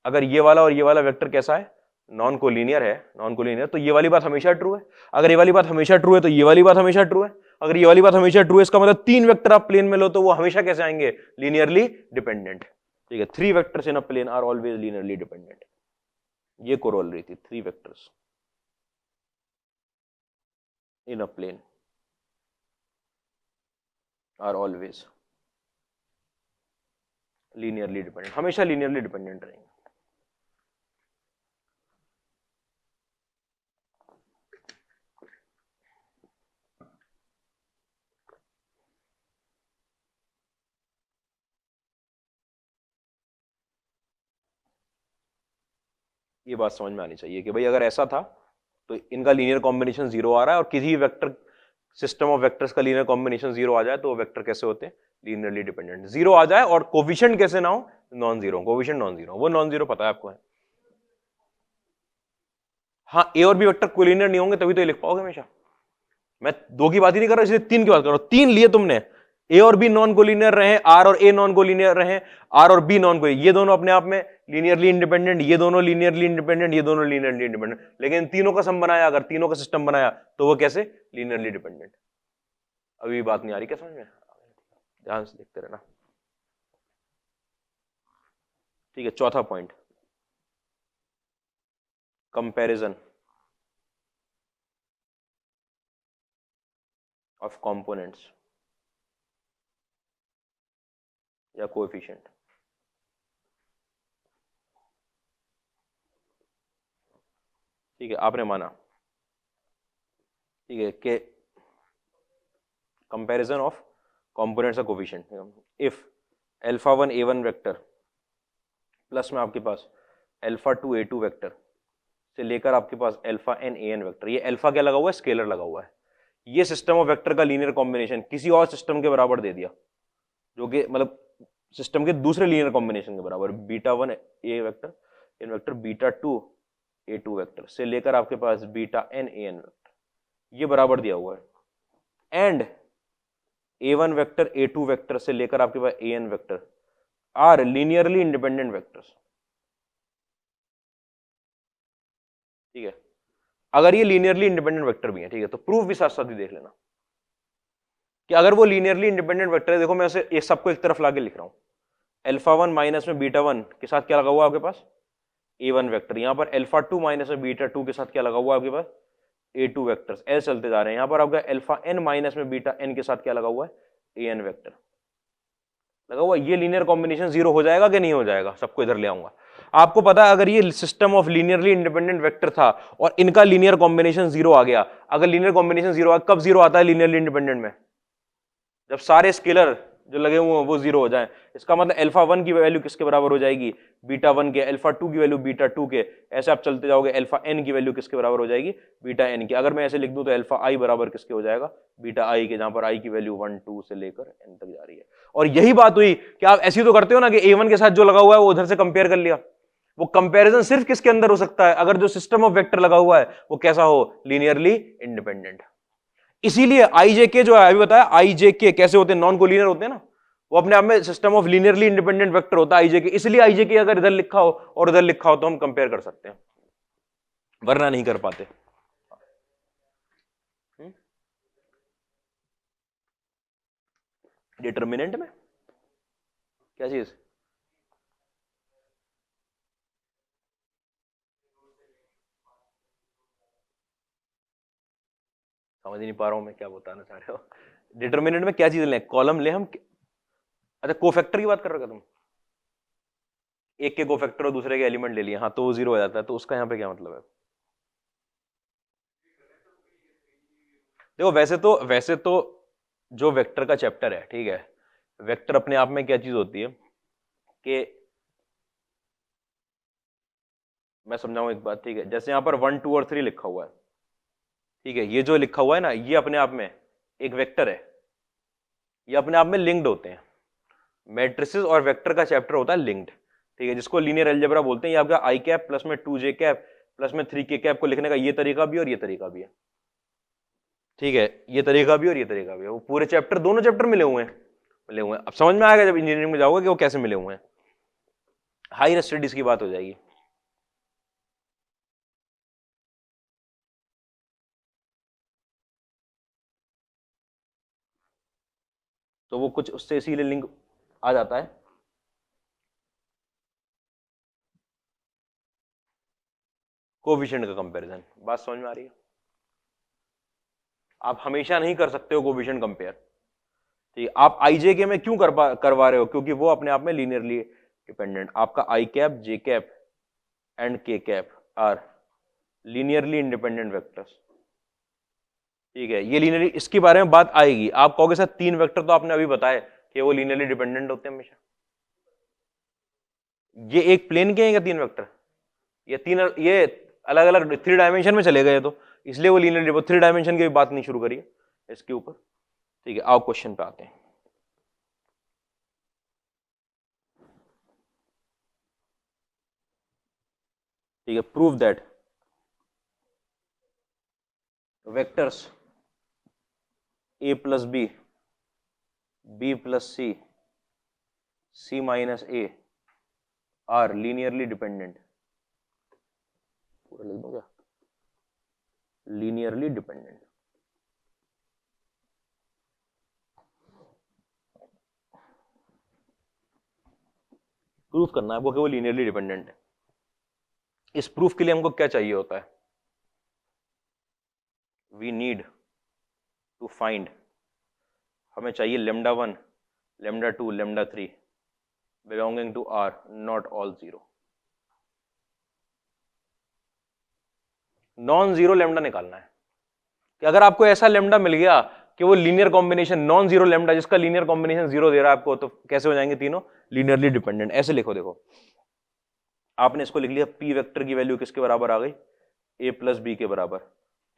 अगर ये वाला और ये वाला वेक्टर कैसा है, नॉन कोलिनियर है, नॉन कोलिनियर, तो ये वाली बात हमेशा ट्रू है। अगर ये वाली बात हमेशा ट्रू है तो ये वाली बात हमेशा ट्रू है। अगर ये वाली बात हमेशा ट्रू है, इसका मतलब 3 वेक्टर आप प्लेन में लो तो वो हमेशा कैसे आएंगे, लीनियरली डिपेंडेंट, ठीक है। 3 vectors in a plane are always linearly dependent. ये कोरोलरी थी, 3 vectors in a plane are always linearly dependent, हमेशा लीनियरली डिपेंडेंट रहेंगे। ये बात समझ में आनी चाहिए कि भाई अगर ऐसा था तो इनका लीनियर कॉम्बिनेशन 0 आ रहा है, और किसी वेक्टर सिस्टम ऑफ वेक्टर्स का लीनियर कॉम्बिनेशन 0 आ जाए तो वो वेक्टर कैसे होते हैं, लीनियरली डिपेंडेंट। 0 आ जाए और कोफिशिएंट कैसे ना हो, non zero, coefficient non zero, वो नॉन जीरो पता है आपको है। हाँ, ए और बी वेक्टर कोलिनियर नहीं होंगे तभी तो ये लिख पाओगे हमेशा। मैं दो की बात ही नहीं कर रहा, इसलिए 3 की बात कर रहा हूं। 3 लिए तुमने, ए और बी नॉन कोलिनियर रहे, आर और ए नॉन कोलिनियर रहे, आर और बी नॉन कोलिनियर, ये दोनों अपने आप में लीनियरली इंडिपेंडेंट, ये दोनों लीनियरली इंडिपेंडेंट, ये दोनों लीनियरली इंडिपेंडेंट। लेकिन तीनों का सम बनाया, अगर तीनों का सिस्टम बनाया तो वो कैसे, लीनियरली डिपेंडेंट। अभी बात नहीं आ रही क्या समझ में, ध्यान से देखते रहना, ठीक है। चौथा पॉइंट, कंपैरिजन ऑफ कंपोनेंट्स या कोएफिशिएंट। ठीक है, आपने माना, ठीक है, कि कंपैरिजन ऑफ कंपोनेंट्स का coefficient, if alpha 1 a1 vector plus में आपके पास अल्फा 2 a2 वेक्टर से लेकर आपके पास अल्फा n an वेक्टर, ये अल्फा क्या लगा हुआ है, स्केलर लगा हुआ है, ये सिस्टम ऑफ वेक्टर का लीनियर कॉम्बिनेशन किसी और सिस्टम के बराबर दे दिया, जो कि मतलब सिस्टम के दूसरे लीनियर कॉम्बिनेशन के बराबर, beta 1 a vector in vector beta 2 a2 vector से लेकर आपके पास बीटा n an वेक्टर, ये बराबर दिया हुआ है। And a1 vector a2 vector से लेकर आपके पास an vector are linearly independent vectors, ठीक है। अगर ये लीनियरली इंडिपेंडेंट वेक्टर भी है, ठीक है, तो प्रूफ भी साथ साथ ही देख लेना कि अगर वो लीनियरली इंडिपेंडेंट वेक्टर है, देखो मैं इसे ये सबको एक तरफ लाके लिख रहा हूं, अल्फा 1 माइनस में बीटा 1 के साथ क्या लगा हुआ है आपके पास, a1 वेक्टर, यहां पर अल्फा 2 माइनस में बीटा 2 के साथ क्या लगा हुआ है आपके पास, a2 वेक्टर्स, ऐसे चलते जा रहे हैं। यहां पर आपका अल्फा n माइनस में बीटा n के साथ क्या लगा हुआ है, an वेक्टर लगा हुआ। ये लीनियर कॉम्बिनेशन 0 हो जाएगा कि नहीं हो जाएगा, सबको इधर ले आऊंगा। आपको पता है अगर ये system of linearly independent vector था और इनका लीनियर कॉम्बिनेशन 0 आ गया, अगर लीनियर कॉम्बिनेशन 0 आ, कब 0 आता है लीनियरली इंडिपेंडेंट में, जब सारे स्केलर जो लगे हुए हैं वो 0 हो जाए। इसका मतलब अल्फा 1 की वैल्यू किसके बराबर हो जाएगी, बीटा 1 के, अल्फा 2 की वैल्यू बीटा 2 के, ऐसे आप चलते जाओगे, अल्फा n की वैल्यू किसके बराबर हो जाएगी, बीटा n की। अगर मैं ऐसे लिख दूं तो अल्फा i बराबर किसके हो जाएगा, बीटा i के, जहां पर i की वैल्यू 1 2 से लेकर n तक जा रही है। और यही बात हुई कि आप ऐसी तो करते हो ना कि a1 के साथ जो लगा हुआ है वो उधर से कंपेयर कर लिया। वो कंपैरिजन सिर्फ किसके अंदर हो सकता है, अगर जो सिस्टम ऑफ वेक्टर लगा हुआ है वो कैसा हो, लीनियरली इंडिपेंडेंट। इसीलिए आईजेके जो है, अभी बताया आईजेके कैसे होते हैं, नॉन कोलिनियर होते हैं ना, वो अपने आप में system of linearly independent vector होता है आईजेके। इसलिए आईजेके अगर इधर लिखा हो और इधर लिखा हो तो हम कंपेयर कर सकते हैं, वरना नहीं कर पाते। डिटर्मिनेंट में क्या चीज, समझ नहीं पा रहा हूं मैं क्या बताना चाह रहे हो। डिटर्मिनेंट में क्या चीज लें, कॉलम ले हम, अच्छा कोफैक्टर की बात कर रहे हो तुम, एक के कोफैक्टर और दूसरे के एलिमेंट ले लिए, हाँ तो वो जीरो हो जाता है, तो उसका यहाँ पे क्या मतलब है? देखो वैसे तो जो वेक्टर का चैप्टर है, ठीक है, वेक्टर अपने आप में क्या चीज होती है कि, मैं समझाऊं एक बात, ठीक है, जैसे यहां पर 1 2 और 3 लिखा हुआ है, ठीक है, ये जो लिखा हुआ है ना, ये अपने आप में एक वेक्टर है, ये अपने आप में लिंक्ड होते हैं। मैट्रिसेस और वेक्टर का चैप्टर होता है लिंक्ड, ठीक है, जिसको लीनियर अलजेब्रा बोलते हैं। ये आपका आई कैप प्लस में 2 जे कैप प्लस में 3 के कैप को लिखने का ये तरीका भी और ये तरीका भी है, ठीक है, ये तरीका भी और ये तरीका भी है। वो पूरे चैप्टर, दोनों चैप्टर मिले हुए हैं। अब समझ में आएगा जब इंजीनियरिंग में जाओगे कि वो कैसे मिले हुए हैं। हायर स्टडीज की बात हो जाएगी। तो वो कुछ उससे इसीलिए लिंक आ जाता है। कोफिशिएंट का कंपैरिजन, बात समझ में आ रही है? आप हमेशा नहीं कर सकते हो कोफिशिएंट कंपेयर, ठीक है। आप आईजेके में क्यों करवा रहे हो? क्योंकि वो अपने आप में लीनियरली डिपेंडेंट। आपका i cap, j cap and k cap are linearly independent vectors, ठीक है। ये लीनियरली, इसके बारे में बात आएगी। आप कहोगे सर 3 वेक्टर तो आपने अभी बताए कि वो लीनियरली डिपेंडेंट होते हैं हमेशा। ये एक प्लेन के हैं क्या 3 वेक्टर? ये तीन, ये अलग अलग 3 डायमेंशन में चले गए, तो इसलिए वो लीनियर 3 डायमेंशन की भी बात नहीं शुरू करिए इसके ऊपर, ठीक है। आओ क्वेश्चन पे आते हैं। ठीक है, prove that vectors a plus b, b plus c, c minus a are linearly dependent. पूरा लिख दूं क्या? Linearly dependent. प्रूफ करना है आपको कि वो लीनियरली डिपेंडेंट है। इस प्रूफ के लिए हमको क्या चाहिए होता है? वी नीड टू फाइंड, हमें चाहिए λ1, λ2, λ3 belonging to R, not all zero. Non zero lambda निकालना है कि अगर आपको ऐसा लेमडा मिल गया कि वो linear combination non zero lambda, जिसका लीनियर कॉम्बिनेशन जीरो दे रहा है आपको, तो कैसे हो जाएंगे तीनों लीनियरली डिपेंडेंट? ऐसे लिखो, देखो आपने इसको लिख लिया, पी वेक्टर की वैल्यू किसके बराबर आ गई? ए प्लस बी के बराबर,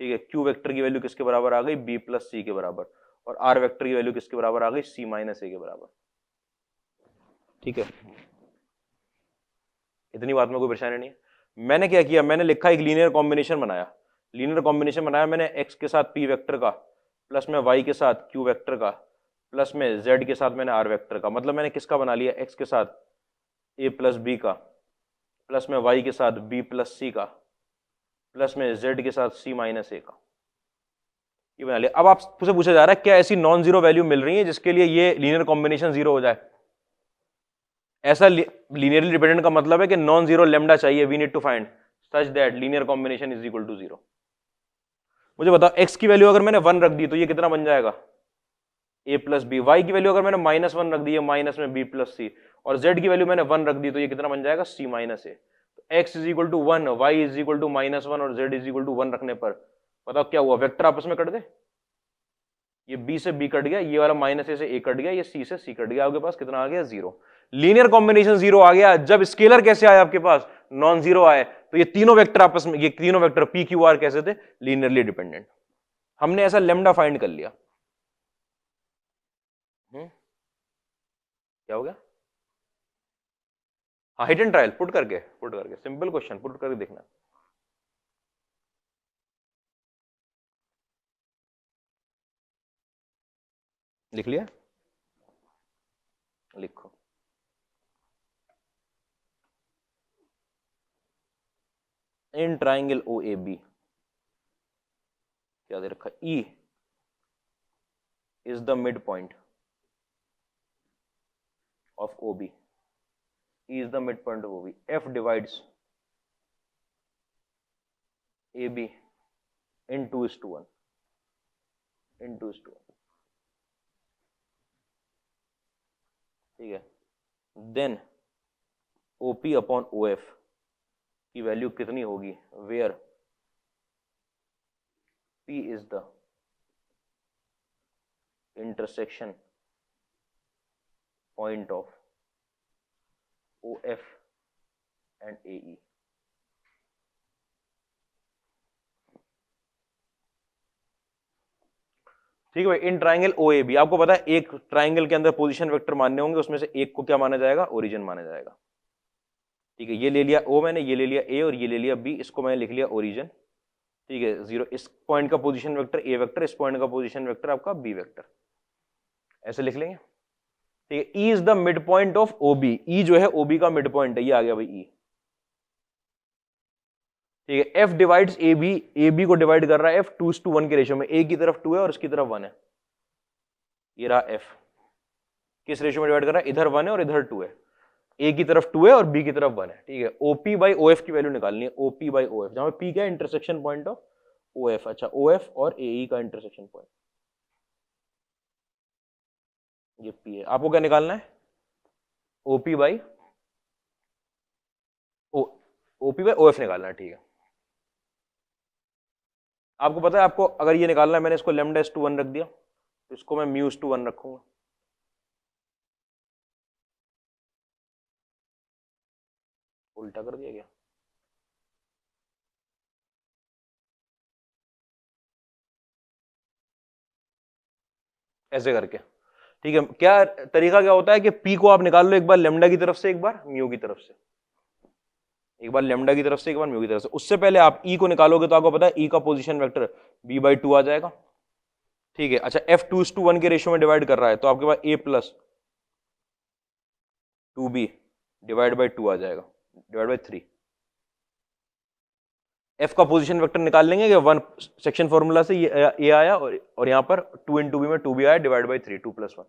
ठीक है। क्यू वेक्टर की वैल्यू किसके बराबर आ गई? बी प्लस सी के बराबर। और आर वेक्टर की वैल्यू किसके बराबर आ गई? सी माइनस ए के बराबर, ठीक है। इतनी बात में कोई परेशानी नहीं है। मैंने क्या किया, मैंने लिखा एक लीनियर कॉम्बिनेशन बनाया। लीनियर कॉम्बिनेशन बनाया मैंने एक्स के साथ पी वेक्टर का, प्लस में वाई के साथ क्यू वेक्टर का, प्लस में जेड के साथ मैंने आर वेक्टर का। मतलब मैंने किसका बना लिया? एक्स के साथ ए प्लस बी का, प्लस में वाई के साथ बी प्लस सी का, प्लस में जेड के साथ सी माइनस ए का, ये बना लिया। अब आपसे पूछा जा रहा है क्या ऐसी नॉन जीरो वैल्यू मिल रही है जिसके लिए ये लीनियर कॉम्बिनेशन जीरो हो जाए? ऐसा लीनियरली डिपेंडेंट का मतलब है कि नॉन जीरो लेमडा चाहिए। We need to find such that linear combination is equal to zero. मुझे बताओ, एक्स की वैल्यू अगर मैंने 1 रख दी तो ये कितना बन जाएगा? ए प्लस बी। वाई की वैल्यू अगर मैंने -1 रख दी है, माइनस में बी प्लस सी। और जेड की वैल्यू मैंने 1 रख दी तो ये कितना बन जाएगा? C minus a. तो x is equal to 1, y is equal to -1 और जेड इज इक्वल टू 1 रखने पर बताओ क्या हुआ? वेक्टर आपस में कट गए। ये बी से बी कट गया, ये वाला माइनस ए से ए कट गया, ये सी से सी कट गया। आपके पास कितना आ गया? जीरो। लीनियर कॉम्बिनेशन जीरो आ गया। जब स्केलर कैसे आया आपके पास? नॉन जीरो आए। तो ये तीनों वेक्टर आपस में, ये तीनों वेक्टर पी क्यू आर कैसे थे? Linearly dependent. हमने ऐसा लेमडा फाइंड कर लिया। क्या हो गया? हाँ, हिट एंड ट्रायल, पुट करके सिंपल क्वेश्चन पुट करके देखना। लिख लिया? लिखो। In triangle O A B क्या दे रखा? E is the mid point of o b. E is the midpoint of OB. F divides AB in 2:1. In 2:1. ठीक है। Then OP अपॉन OF की वैल्यू कितनी होगी, where P is the intersection point of OF and AE। ठीक है भाई, in triangle OAB आपको पता है एक ट्राइंगल के अंदर पोजीशन वेक्टर मानने होंगे, उसमें से एक को क्या माना जाएगा, ओरिजिन माना जाएगा। ठीक है, ये ले लिया O मैंने, ये ले लिया A और ये ले लिया B, इसको मैंने लिख लिया ओरिजिन। ठीक है, 0 इस पॉइंट का पोजीशन वेक्टर A वेक्टर, इस पॉइंट का पोजीशन वेक्टर आपका B वेक्टर, ऐसे लिख लेंगे। ठीक है, E is the mid point of OB, E जो है OB का मिड पॉइंट है, ये आ गया भाई E। ठीक है, F डिवाइड्स AB, AB को डिवाइड कर रहा है F 2:1 के रेशियो में, A की तरफ 2 है और इसकी तरफ 1 है, ये रहा F। किस रेशियो में डिवाइड कर रहा है, इधर 1 है और इधर 2 है, A की तरफ 2 है और B की तरफ 1 है। ठीक है, OP बाई OF की वैल्यू निकालनी है, OP बाई OF, जहां पे P क्या है, इंटरसेक्शन पॉइंट ऑफ OF। अच्छा, OF और AE का इंटरसेक्शन पॉइंट, ये P है। आपको क्या निकालना है, OP बाई OF निकालना है। ठीक है, आपको पता है, आपको अगर ये निकालना है, मैंने इसको लैम्डा इज टू 1 रख दिया, तो इसको मैं म्यू इज टू 1 रखूंगा। उल्टा कर दिया गया, ऐसे करके। ठीक है, क्या तरीका क्या होता है कि P को आप निकाल लो एक बार लैम्डा की तरफ से, एक बार म्यू की तरफ से, एक बार लैम्डा की तरफ से, एक बार म्यू की तरफ से। उससे पहले आप E को निकालोगे तो आपको पता है E का पोजीशन वेक्टर B/2 आ जाएगा। ठीक है, अच्छा F 2:1 के रेशियो में डिवाइड कर रहा है, तो आपके पास A plus 2B divide by 2 आ जाएगा, डिवाइड बाई 3। F का पोजीशन वेक्टर निकाल लेंगे कि 1 सेक्शन फॉर्मूला से ये A आया और यहाँ पर 2 × B में 2B आया, डिवाइड बाई 3, 2 + 1।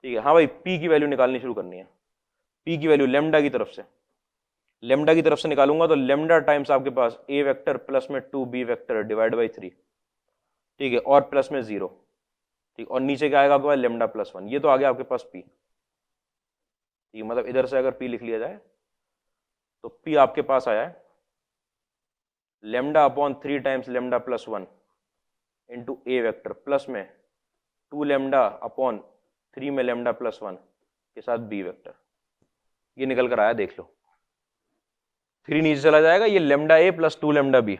ठीक है, हाँ भाई, P की वैल्यू निकालनी शुरू करनी है। P की वैल्यू लैम्डा की तरफ से, लैम्डा की तरफ से निकालूंगा तो लैम्डा टाइम्स आपके पास A वेक्टर प्लस में 2B वेक्टर डिवाइड बाई 3। ठीक है, और प्लस में 0। ठीक, और नीचे क्या आएगा आपके पास, लैम्डा प्लस 1। ये तो आ गया आपके पास P। ठीक, मतलब इधर से अगर P लिख लिया जाए तो P आपके पास आया है lambda upon 3 times lambda plus 1 into A vector plus में 2 लैम्डा अपॉन 3 में लैम्डा प्लस 1 के साथ B वेक्टर। ये निकल कर आया, देख लो, 3 नीचे चला जाएगा, ये lambda A plus 2 lambda B।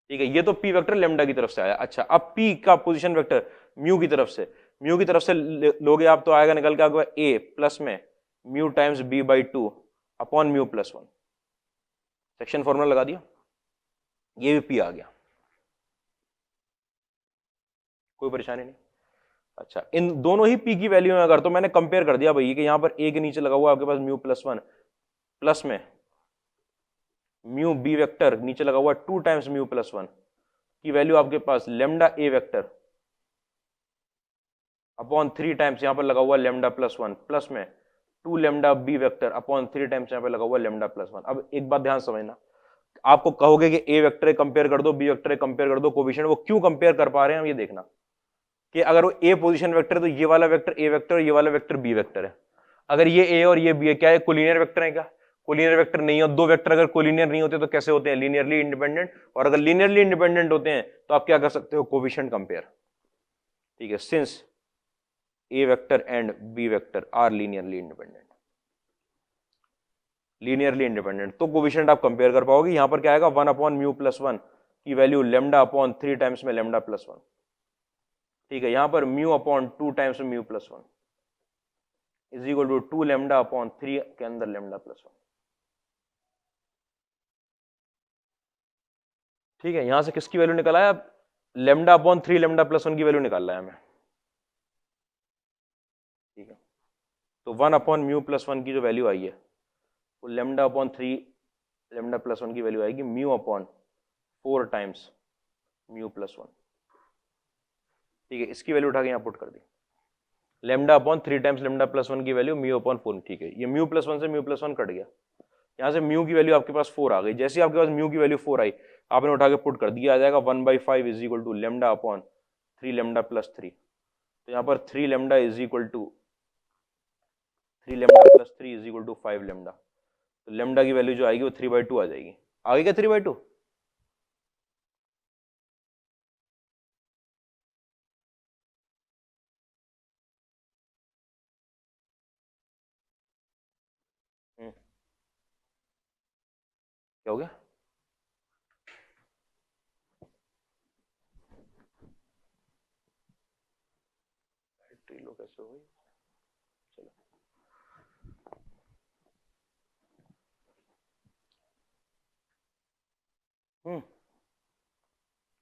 ठीक है, ये तो P वेक्टर लैम्डा की तरफ से आया। अच्छा, अब P का पोजीशन वेक्टर म्यू की तरफ से, म्यू की तरफ से लोगे आप तो आएगा निकल के आपके पास A प्लस में mu times B/2 upon mu plus 1। Section formula लगा दिया, ये भी P आ गया, कोई परेशानी नहीं। अच्छा, इन दोनों ही P की वैल्यू में अगर, तो मैंने कंपेयर कर दिया भाई कि यहाँ पर A के नीचे लगा हुआ आपके पास म्यू प्लस 1 प्लस में म्यू B वेक्टर नीचे लगा हुआ 2 टाइम्स म्यू प्लस 1 की वैल्यू आपके पास lambda A vector upon 3 times यहाँ पर लगा हुआ लैम्डा प्लस 1 प्लस में 2 lambda B vector upon 3 times यहाँ पर लगा हुआ लैम्डा प्लस 1। अब एक बात ध्यान समझना, आपको कहोगे कि A वेक्टर कंपेयर कर दो, B वेक्टर कंपेयर कर दो, कोफिशिएंट, वो क्यों कंपेयर कर पा रहे हैं हम ये देखना कि अगर वो A पोजीशन वेक्टर है तो ये वाला वेक्टर A वेक्टर, ये वाला वेक्टर B वेक्टर है। अगर ये A और ये B है, क्या है, कोलिनियर वेक्टर है क्या, कोलिनियर वेक्टर नहीं है। दो वेक्टर अगर कोलिनियर नहीं होते तो कैसे होते हैं, लीनियरली इंडिपेंडेंट। और अगर लीनियरली इंडिपेंडेंट होते हैं तो आप क्या कर सकते हो, कोफिशिएंट कंपेयर। ठीक है, since A vector and B vector are linearly independent, linearly independent, तो कोफिशिएंट आप कंपेयर कर पाओगे। यहां पर क्या आएगा, 1 अपॉन म्यू प्लस 1 की वैल्यू लैम्डा अपॉन 3 टाइम्स में लैम्डा प्लस 1। ठीक है, यहां पर म्यू अपॉन 2 टाइम्स में mu plus 1 is equal to 2 lambda upon 3 के अंदर लैम्डा प्लस 1। ठीक है, यहां से किसकी वैल्यू निकाला है, लैम्डा अपॉन 3 लैम्डा प्लस 1 की वैल्यू निकाल रहा है हमें। ठीक है, तो 1 अपॉन म्यू प्लस 1 की जो वैल्यू आई है वो लैम्डा अपॉन 3 लैम्डा प्लस 1 की वैल्यू आएगी mu upon 4 times mu plus 1। ठीक है, इसकी वैल्यू उठा के यहां पुट कर दी, lambda upon 3 times lambda plus 1 की वैल्यू म्यू अपॉन 4। ठीक है, ये म्यू प्लस 1 से म्यू प्लस 1 कट गया, यहां से म्यू की वैल्यू आपके पास 4 आ गई। जैसे ही आपके पास म्यू की वैल्यू 4 आई, आपने उठा के पुट कर दिया, आ जाएगा 1/5 is equal to lambda upon 3 lambda plus 3। तो यहाँ पर 3 lambda is equal to 3 lambda plus 3 is equal to 5 lambda. तो लेमडा की वैल्यू जो आएगी वो 3/2 आ जाएगी। आ गई क्या 3/2? क्या हो गया? लो कैसे हो गई? चलो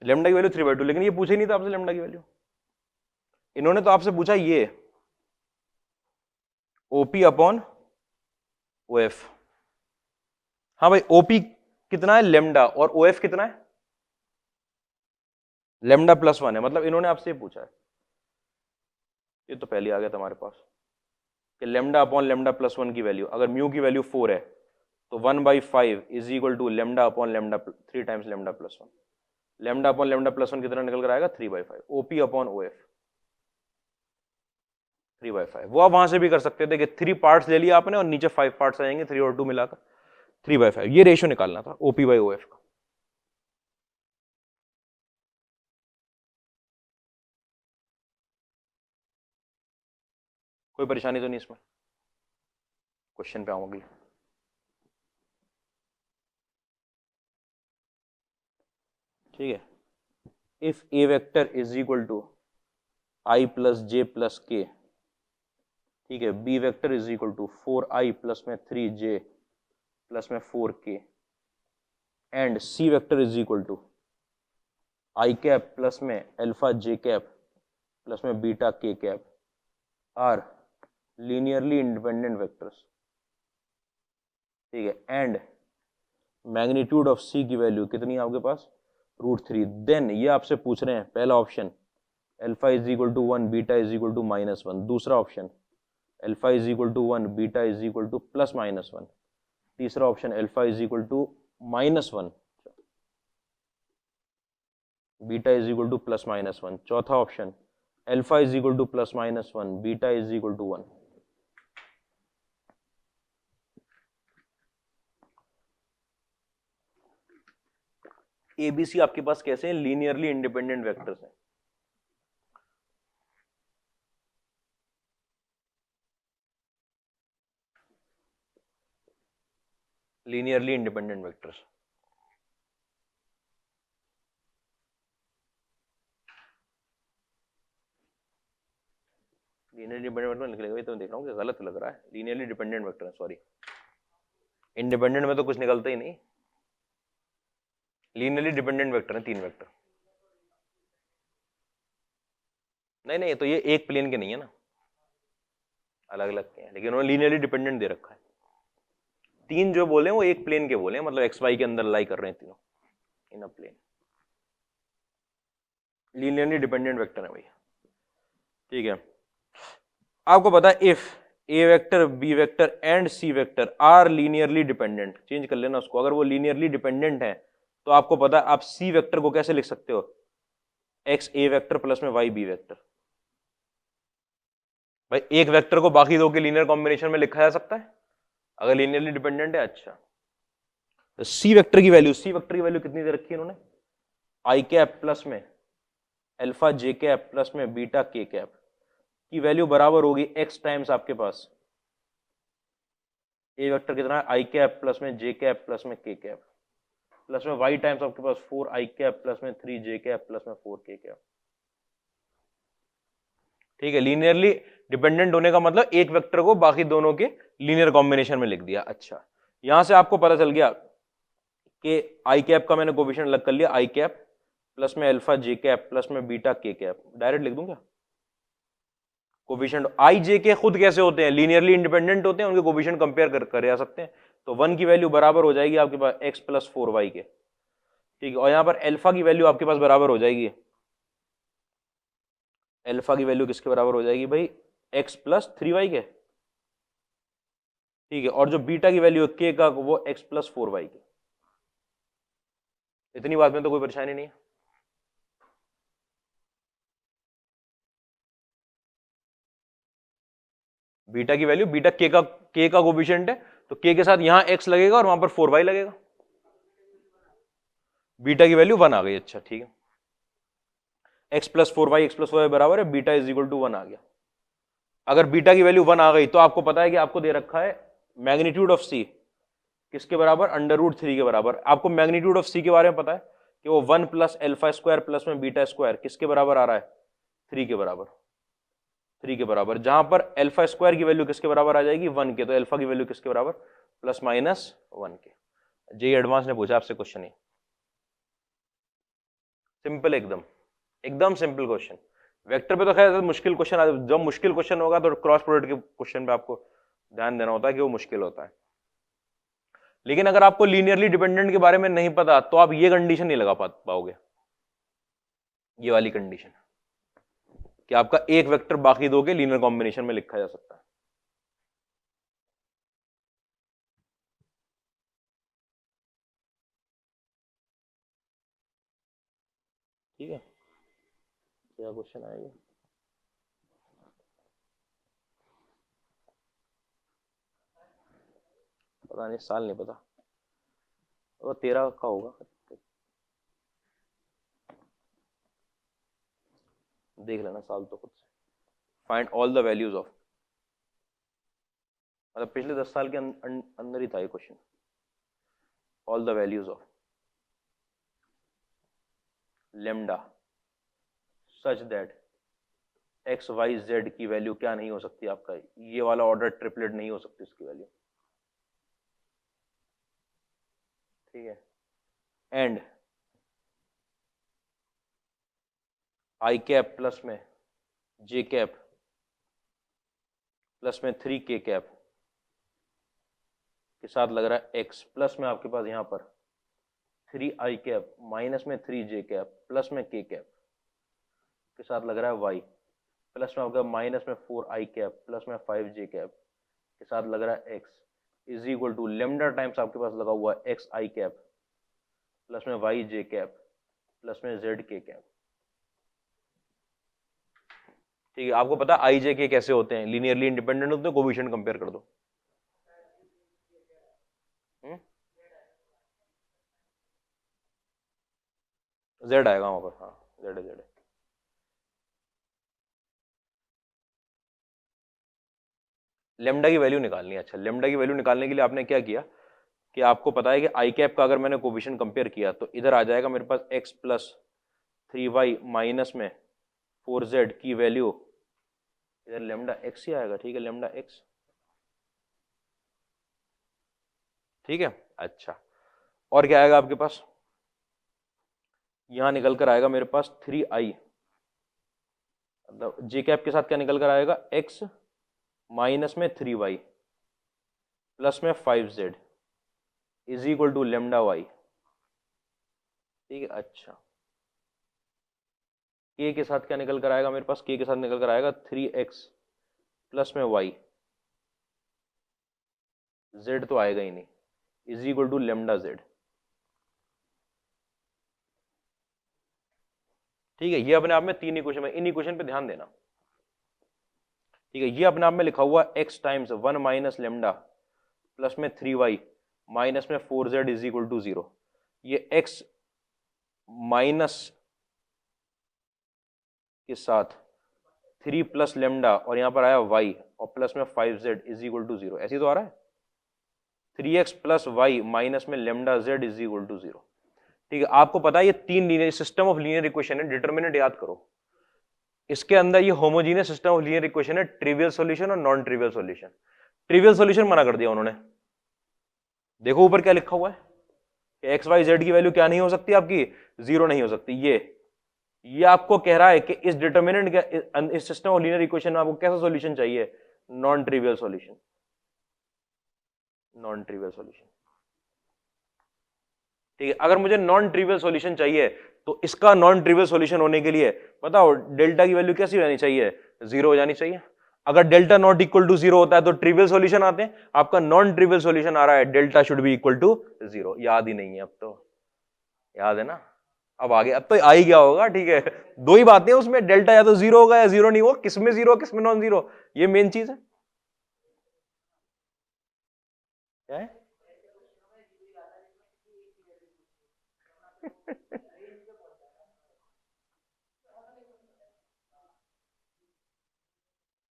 लेमडा की वैल्यू 3/2, लेकिन ये पूछे नहीं था आपसे लेमडा की वैल्यू। इन्होंने तो आपसे पूछा ये ओपी अपॉन ओएफ। हाँ भाई, ओपी कितना है लेमडा और ओएफ कितना है? लेमडा +1 है, मतलब इन्होंने आपसे ये पूछा है। ये तो पहले आ गया तुम्हारे पास कि लेमडा अपॉन लेमडा +1 की वैल्यू, अगर म्यू की वैल्यू 4 है तो 1/5 is equal to lambda upon lambda 3 times lambda +1। Lambda upon lambda +1 कितना निकल कर आएगा? 3/5। OP upon OF 3/5। वो आप वहां से भी कर सकते थे कि 3 पार्ट्स ले लिया आपने और नीचे 5 पार्ट्स आ जाएंगे, 3 और 2 मिलाकर 3/5। ये रेशियो निकालना था ओपी बाई ओएफ का। कोई परेशानी तो नहीं इसमें? क्वेश्चन पे आऊं अगली। ठीक है, if a vector is equal to i plus j plus k, ठीक है, b vector is equal to 4i plus में 3j प्लस में 4k, and c vector is equal to i cap plus में अल्फा जे कैप प्लस में beta k cap are linearly independent vectors. ठीक है, and magnitude of सी की value कितनी है आपके पास? √3। देन ये आपसे पूछ रहे हैं, पहला option alpha is equal to 1, beta is equal to -1। दूसरा option alpha is equal to 1, beta is equal to +-1। तीसरा option alpha is equal to -1, beta is equal to +-1। चौथा option alpha is equal to +-1, beta is equal to 1। ABC आपके पास कैसे हैं? Linearly independent vectors हैं। Linearly independent vectors. Linearly dependent vector निकलेगा, तो देख रहा हूँ कि गलत लग रहा है। लीनियरली डिपेंडेंट वेक्टर है, सॉरी, इंडिपेंडेंट में तो कुछ निकलता ही नहीं। लीनियरली डिपेंडेंट वेक्टर है 3 वेक्टर। नहीं नहीं, तो ये एक प्लेन के नहीं है ना, अलग अलग के हैं, लेकिन उन्होंने लीनियरली डिपेंडेंट दे रखा है। 3 जो बोले वो एक प्लेन के बोले, मतलब एक्स वाई के अंदर लाई कर रहे हैं तीनों in a plane. Linearly dependent vector है भैया। ठीक है, आपको पता है if a vector, b vector and c vector are linearly dependent, change कर लेना उसको, अगर वो लीनियरली डिपेंडेंट है तो आपको पता है आप सी वेक्टर को कैसे लिख सकते हो? एक्स ए वेक्टर प्लस में वाई बी वेक्टर। भाई एक वेक्टर को बाकी दो के लीनियर कॉम्बिनेशन में लिखा जा सकता है अगर लीनियरली डिपेंडेंट है। अच्छा, तो सी वेक्टर की वैल्यू, सी वेक्टर की वैल्यू कितनी दे रखी है इन्होंने? आई कैप प्लस में अल्फा जे कैप प्लस में बीटा के कैप की वैल्यू बराबर होगी एक्स टाइम्स आपके पास ए वेक्टर कितना है? आई कैप प्लस में जे कैप प्लस में के कैप प्लस में वाई टाइम्स आपके पास 4i कैप प्लस में 3j कैप प्लस में 4k कैप। ठीक है, लीनियरली डिपेंडेंट होने का मतलब एक वेक्टर को बाकी दोनों के लीनियर कॉम्बिनेशन में लिख दिया। अच्छा, यहां से आपको पता चल गया कि आई कैप का मैंने कोफिशिएंट अलग कर लिया, आई कैप प्लस में अल्फा जे कैप प्लस में बीटा के कैप, डायरेक्ट लिख दूं क्या? कोफिशिएंट आई जे के खुद कैसे होते हैं? लीनियरली इंडिपेंडेंट होते हैं, उनके कोफिशिएंट कंपेयर करे जा सकते हैं। तो 1 की वैल्यू बराबर हो जाएगी आपके पास x प्लस 4y के। ठीक है, और यहां पर अल्फा की वैल्यू आपके पास बराबर हो जाएगी, अल्फा की वैल्यू किसके बराबर हो जाएगी भाई? x प्लस 3y के। ठीक है, और जो बीटा की वैल्यू है k का, वो x प्लस 4y की। इतनी बात में तो कोई परेशानी नहीं है। बीटा की वैल्यू, बीटा के का कोफिशिएंट है, तो के के साथ यहां x लगेगा और वहां पर 4y लगेगा। बीटा की वैल्यू 1 आ गई। अच्छा ठीक है, x प्लस 4y बराबर है बीटा इज इक्वल टू 1 आ गया। अगर बीटा की वैल्यू 1 आ गई तो आपको पता है कि आपको दे रखा है मैग्नीट्यूड ऑफ c किसके बराबर, √3 के बराबर। आपको मैग्नीट्यूड ऑफ c के बारे में पता है कि वो 1 प्लस एल्फा स्क्वायर प्लस में बीटा स्क्वायर किसके बराबर आ रहा है, 3 के बराबर। 3 के बराबर, जहां पर एल्फा स्क्वायर की वैल्यू किसके बराबर आ जाएगी, 1 के, तो एल्फा की वैल्यू किसके बराबर, ±1 के। जेईई एडवांस ने पूछा आपसे क्वेश्चन, सिंपल, एकदम एकदम सिंपल क्वेश्चन। वेक्टर पे तो खैर मुश्किल क्वेश्चन, जब मुश्किल क्वेश्चन होगा तो क्रॉस प्रोडक्ट के क्वेश्चन पे आपको ध्यान देना होता है कि वो मुश्किल होता है। लेकिन अगर आपको लीनियरली डिपेंडेंट के बारे में नहीं पता तो आप ये कंडीशन नहीं लगा पाओगे, ये वाली कंडीशन कि आपका एक वेक्टर बाकी दो के लीनियर कॉम्बिनेशन में लिखा जा सकता है। ठीक है, क्या क्वेश्चन आएगा, पता नहीं, साल नहीं पता, वो 13 का होगा, देख लेना साल तो खुद से। Find all the values of, मतलब पिछले 10 साल के अंदर ही था ये question. All the values of lambda such that x y z की वैल्यू क्या नहीं हो सकती, आपका ये वाला ऑर्डर ट्रिपलेट नहीं हो सकती इसकी वैल्यू। ठीक है, एंड आई कैप प्लस में जे कैप प्लस में 3k कैप के साथ लग रहा है x, प्लस में आपके पास यहां पर 3i कैप माइनस में 3j कैप प्लस में k कैप के साथ लग रहा है y, प्लस में आपका माइनस में 4i कैप प्लस में 5j कैप के साथ लग रहा है x is equal to lambda times आपके पास लगा हुआ है xi कैप प्लस में yj कैप प्लस में zk कैप। ठीक है, आपको पता है i j k कैसे होते हैं, लीनियरली इंडिपेंडेंट होते हैं, कोएफिशिएंट कंपेयर कर दो। z आएगा वहां पर, हाँ z है, z है। लेमडा की वैल्यू निकालनी है। अच्छा, लेमडा की वैल्यू निकालने के लिए आपने क्या किया कि आपको पता है कि आई कैप का अगर मैंने कोएफिशिएंट कंपेयर किया तो इधर आ जाएगा मेरे पास x प्लस 3y माइनस में 4z की वैल्यू, इधर लेमडा x ही आएगा। ठीक है, लेमडा x, ठीक है। अच्छा, और क्या आएगा आपके पास, यहां निकल कर आएगा मेरे पास 3i, मतलब जे कैप के साथ क्या निकल कर आएगा, x माइनस में 3y प्लस में 5z is equal to lambda y। ठीक है, अच्छा, k के साथ क्या निकल कर आएगा मेरे पास, k के साथ निकल कर आएगा 3x प्लस में y, z तो आएगा ही नहीं, is equal to lambda z। ठीक है, ये अपने आप में 3 इक्वेशन है, इन इक्वेशन पे ध्यान देना। ठीक है, ये अपने आप में लिखा हुआ x times 1 minus lambda plus में 3y माइनस में 4z इज इक्वल टू 0। ये x माइनस के साथ 3 प्लस लेमडा और यहां पर आया y और प्लस में 5z इज इक्वल टू 0, ऐसे ही तो आ रहा है, 3x प्लस y माइनस में lambda z is equal to 0। ठीक है, आपको पता है ये 3 linear system of linear equation है, डिटरमिनेंट याद करो। इसके अंदर ये homogeneous system of linear equation है, ट्रिवियल सॉल्यूशन और non trivial solution. Trivial solution मना कर दिया उन्होंने, देखो ऊपर क्या लिखा हुआ है कि एक्स वाई जेड की वैल्यू क्या नहीं हो सकती आपकी, 0 नहीं हो सकती। ये आपको कह रहा है कि इस डिटरमिनेंट के, इस सिस्टम ऑफ लीनियर इक्वेशन में आपको कैसा सॉल्यूशन चाहिए, non trivial solution, non trivial solution. ठीक है, अगर मुझे नॉन ट्रिवियल सॉल्यूशन चाहिए तो इसका नॉन ट्रिवियल सॉल्यूशन होने के लिए बताओ डेल्टा की वैल्यू कैसी रहनी चाहिए, 0 हो जानी चाहिए। अगर डेल्टा नॉट इक्वल टू 0 होता है तो ट्रिवियल सॉल्यूशन आते हैं, आपका नॉन ट्रिवियल सॉल्यूशन आ रहा है delta should be equal to 0। याद ही नहीं है, अब तो याद है ना, अब आगे अब तो आ ही गया होगा। ठीक है, दो ही बातें हैं उसमें, डेल्टा या तो 0 होगा या 0 नहीं होगा, किसमें 0 किसमें नॉन 0, ये मेन चीज है। क्या है?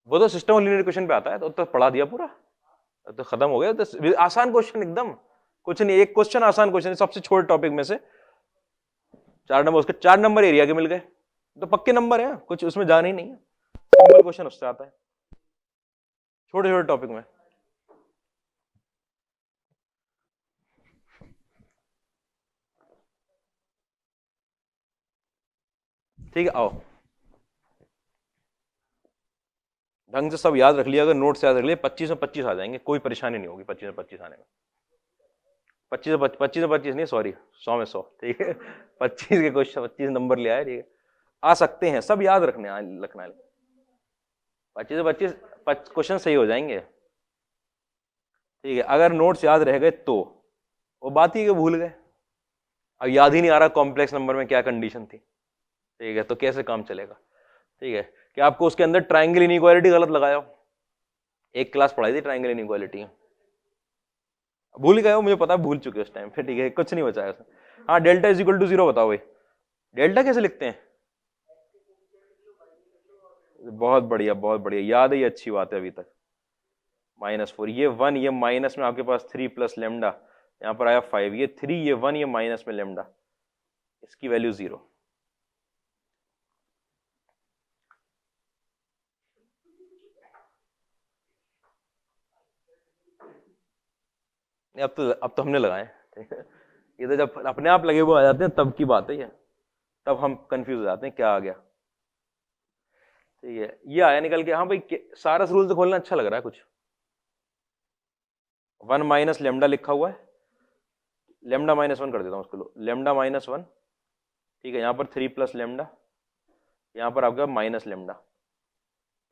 वो तो सिस्टम ऑफ लीनियर क्वेश्चन पे आता है, तो पढ़ा दिया पूरा, तो खत्म हो गया। तो आसान क्वेश्चन एकदम, कुछ नहीं, एक क्वेश्चन आसान क्वेश्चन, सबसे छोटे टॉपिक में से 4 नंबर, उसके 4 नंबर एरिया के मिल गए, तो पक्के नंबर है, कुछ उसमें जाना ही नहीं है, सिंपल क्वेश्चन उससे आता है छोटे छोटे टॉपिक में। ठीक है, आओ ढंग से सब याद रख लिया, अगर नोट से याद रख लिया 25 में 25 आ जाएंगे, कोई परेशानी नहीं होगी 25 में 25 आने में। 25 में 25 नहीं, सॉरी 100 में 100, ठीक है। 25 के क्वेश्चन 25 नंबर ले आए, ठीक है, आ सकते हैं, सब याद रखने रखना है। 25 से 25 क्वेश्चन सही हो जाएंगे, ठीक है, अगर नोट्स याद रह गए तो, वो बात ही कि भूल गए, अब याद ही नहीं आ रहा कॉम्प्लेक्स नंबर में क्या कंडीशन थी, ठीक है, तो कैसे काम चलेगा। ठीक है, कि आपको उसके अंदर ट्राइंगल इनइक्वालिटी गलत लगाया हो, एक क्लास पढ़ाई थी ट्राइंगल इनइक्वालिटी, भूल गए हो, मुझे पता है भूल चुके हो उस टाइम पे, ठीक है, कुछ नहीं बचा है। हाँ, डेल्टा इज इक्वल टू 0 बताओ भाई, डेल्टा कैसे लिखते हैं? बहुत बढ़िया, बहुत बढ़िया, याद है, ये अच्छी बात है अभी तक। -4, ये 1, ये माइनस में आपके पास 3 प्लस लेमडा, यहाँ पर आया 5, ये 3, ये 1, ये माइनस में लेमडा, इसकी वैल्यू 0। अब तो हमने लगाए, ये तो जब अपने आप लगे हुए आ जाते हैं तब की बात है ये, तब हम कंफ्यूज हो जाते हैं क्या आ गया। ठीक है, ये आया निकल के, हाँ भाई सारस रूल से खोलना अच्छा लग रहा है कुछ। 1 माइनस लेमडा लिखा हुआ है, लेमडा -1 कर देता हूँ उसको, लेमडा -1, ठीक है, यहाँ पर 3 प्लस लेमडा, यहाँ पर आपका माइनस लेमडा,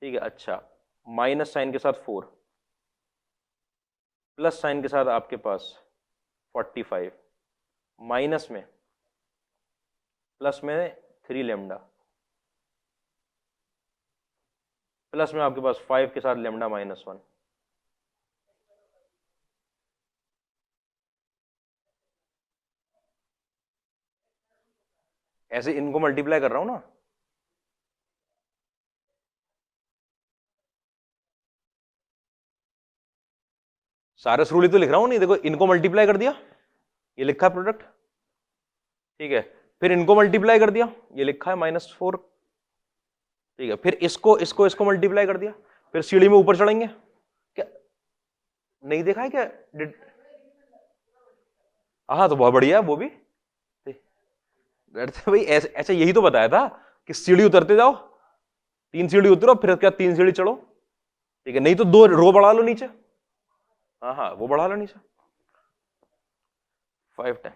ठीक है, अच्छा, माइनस साइन के साथ 4, प्लस साइन के साथ आपके पास 45, माइनस में प्लस में 3 लेमडा, प्लस में आपके पास 5 के साथ लेमडा -1, ऐसे इनको मल्टीप्लाई कर रहा हूं ना, सारस रूल ही तो लिख रहा हूं, नहीं देखो इनको मल्टीप्लाई कर दिया, ये लिखा है प्रोडक्ट, ठीक है, फिर इनको मल्टीप्लाई कर दिया, ये लिखा है -4, ठीक है, फिर इसको मल्टीप्लाई कर दिया, फिर सीढ़ी में ऊपर चढ़ेंगे, क्या नहीं देखा है क्या? हाँ तो बहुत बढ़िया है वो भी, भाई ऐसे यही तो बताया था कि सीढ़ी उतरते जाओ, 3 सीढ़ी उतरो, फिर क्या 3 सीढ़ी चढ़ो, ठीक है, नहीं तो 2 रो बढ़ा लो नीचे, हाँ हाँ वो बढ़ा लो नीचे, 5 10,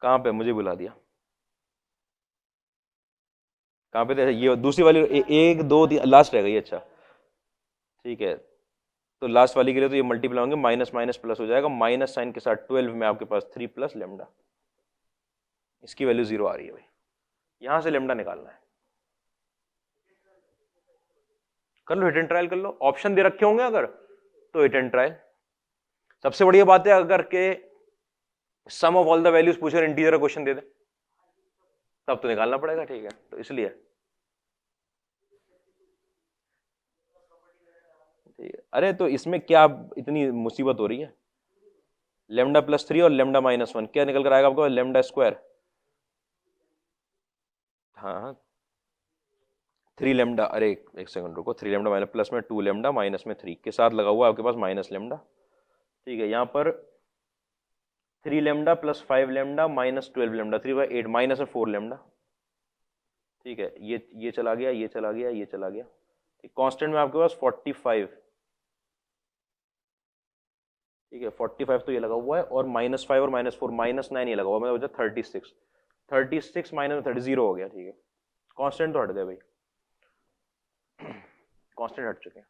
कहां पे मुझे बुला दिया, कहां पे थे? ये दूसरी वाली 1 2 3 लास्ट रह गई, अच्छा ठीक है, तो लास्ट वाली के लिए तो ये मल्टीप्लाई होंगे, माइनस माइनस प्लस हो जाएगा, माइनस साइन के साथ 12 में आपके पास 3 प्लस लेमडा, इसकी वैल्यू 0 आ रही है भाई, यहां से लेमडा निकालना है, कर लो हिट एंड ट्रायल कर लो, ऑप्शन दे रखे होंगे अगर तो हिट एंड ट्रायल। सबसे बढ़िया बात है अगर के सम ऑफ ऑल द वैल्यूज पूछे, इंटीजर क्वेश्चन दे दे, तब तो निकालना पड़ेगा, ठीक है, तो इसलिए ठीक है। अरे तो इसमें क्या इतनी मुसीबत हो रही है, लेमडा +3 और लेमडा -1 क्या निकल कर आएगा आपको, लेमडा स्क्वायर, हाँ 3 लेमडा, अरे एक सेकंड रुको, 3 लेमडा माइनस प्लस में 2 लेमडा माइनस में 3 के साथ लगा हुआ आपके पास माइनस लेमडा, ठीक है, यहाँ पर 3 lambda plus 5 lambda minus 12 lambda, 3/8 minus में 4 लेमडा, ठीक है, ये चला गया, ये चला गया, ये चला गया, कांस्टेंट में आपके पास 45, ठीक है, 45 तो ये लगा हुआ है, और -5 और -4 -9 ये लगा हुआ है, मतलब 36, 36 माइनस 30 0 हो गया, ठीक है, कांस्टेंट तो हट गए भाई, कांस्टेंट हट चुके हैं,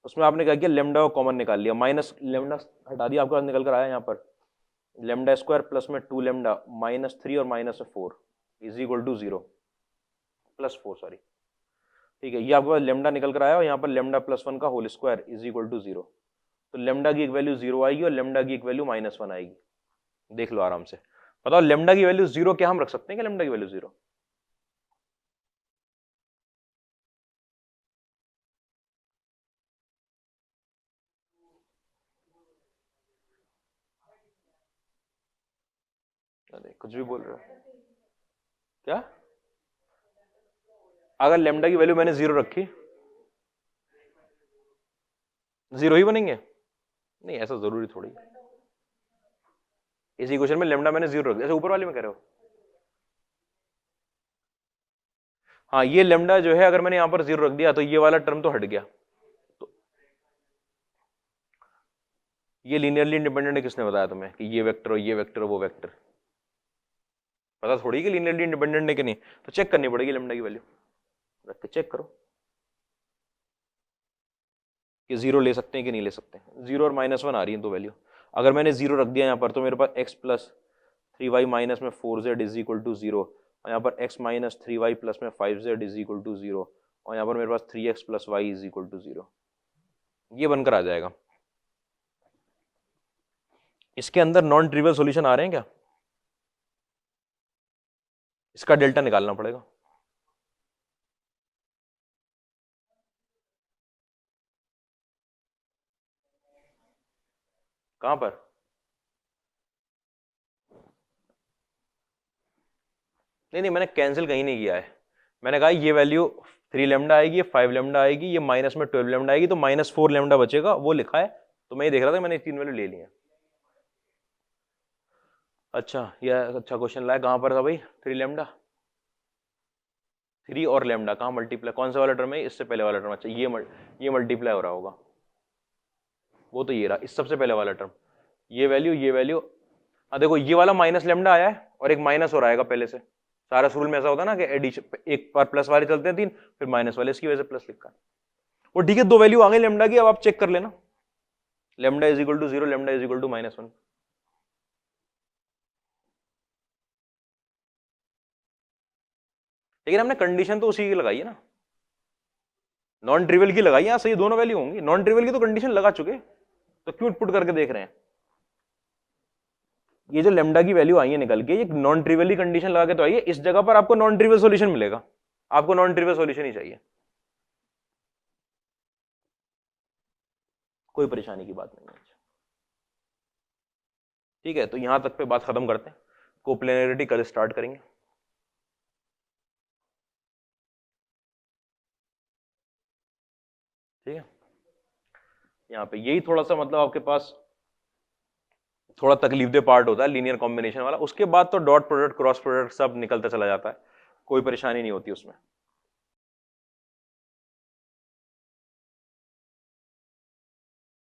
उसमें आपने क्या किया, लेमडा को कॉमन निकाल लिया, माइनस लेमडा हटा दिया, आपके पास निकल कर आया यहाँ पर लेमडा स्क्वायर प्लस में 2 लेमडा -3 और -4 इज इक्वल टू 0 +4 सॉरी, ठीक है, ये आपके पास लेमडा निकल कर आया, और यहाँ पर लेमडा +1 का whole square is equal to 0, तो लेमडा की एक वैल्यू 0 आएगी और लेमडा की एक वैल्यू -1 आएगी। देख लो आराम से, बताओ लेमडा की वैल्यू 0 क्या हम रख सकते हैं क्या? लेमडा की वैल्यू 0? अरे कुछ भी बोल रहे हो क्या? अगर लेमडा की वैल्यू मैंने 0 रखी, 0 ही बनेंगे? नहीं, ऐसा जरूरी थोड़ी। इसी क्वेश्चन में लेमडा मैंने 0 रख दिया, ऐसे ऊपर वाले में कह रहे हो? हाँ, ये लेमडा जो है अगर मैंने यहां पर 0 रख दिया तो ये वाला टर्म तो हट गया। तो ये लीनियरली इंडिपेंडेंट है, किसने बताया तुम्हें कि ये वेक्टर हो, ये वेक्टर हो, वो वेक्टर? पता थोड़ी कि लीनियरली इंडिपेंडेंट है कि नहीं, तो चेक करनी पड़ेगी लेमडा की वैल्यू, रख के चेक करो कि 0 ले सकते हैं कि नहीं ले सकते हैं। 0 और -1 आ रही है तो वैल्यू, अगर मैंने 0 रख दिया यहाँ पर तो मेरे पास x प्लस 3y माइनस में 4z इज इक्वल टू 0, और यहाँ पर x माइनस 3y प्लस में 5z इज इक्वल टू 0, और यहाँ पर मेरे पास 3x plus y is equal to 0, ये बनकर आ जाएगा। इसके अंदर नॉन ट्रिवियल सॉल्यूशन आ रहे हैं क्या? इसका डेल्टा निकालना पड़ेगा। कहां पर? नहीं नहीं, मैंने कैंसिल कहीं नहीं किया है। मैंने कहा ये वैल्यू 3 लेमडा आएगी, ये 5 लेमडा आएगी, ये माइनस में 12 लेमडा आएगी, तो -4 लेमडा बचेगा, वो लिखा है। तो मैं ये देख रहा था, मैंने 3 वैल्यू ले ली है। अच्छा, ये अच्छा क्वेश्चन लाया। कहां पर था भाई 3 लेमडा? 3 और लेमडा कहां मल्टीप्लाई, कौन सा वाला टर्म है? इससे पहले वाला टर्म। अच्छा, ये मल्टीप्लाई हो रहा होगा, वो तो ये रहा, इस सबसे पहले वाला टर्म, ये वैल्यू। हाँ देखो, ये वाला माइनस लेमडा आया है और एक माइनस हो आएगा पहले से। सारा रूल में ऐसा होता है ना कि एडिशन, एक बार प्लस वाले चलते हैं 3, फिर माइनस वाले, इसकी वजह से प्लस लिखा है वो। ठीक है, 2 वैल्यू आ गई लेमडा की, अब आप चेक कर लेना, lambda is equal to 0, lambda is equal to -1। लेकिन हमने कंडीशन तो उसी की लगाई है ना, नॉन ट्रिवियल की लगाई है। यहां से ये दोनों वैल्यू होंगी, नॉन ट्रिवियल की तो कंडीशन लगा चुके, तो क्यों पुट करके देख रहे हैं? ये जो लेमडा की वैल्यू आई है निकल के, ये नॉन ट्रिवियली कंडीशन लगा के तो आई है। इस जगह पर आपको नॉन ट्रिवियल सॉल्यूशन मिलेगा, आपको नॉन ट्रिवियल सॉल्यूशन ही चाहिए, कोई परेशानी की बात नहीं है। ठीक है, तो यहां तक पे बात खत्म करते हैं, कोप्लेनरिटी कल स्टार्ट करेंगे। ठीक है, यहाँ पे यही थोड़ा सा मतलब आपके पास थोड़ा तकलीफ दे पार्ट होता है लीनियर कॉम्बिनेशन वाला, उसके बाद तो डॉट प्रोडक्ट क्रॉस प्रोडक्ट सब निकलता चला जाता है, कोई परेशानी नहीं होती उसमें।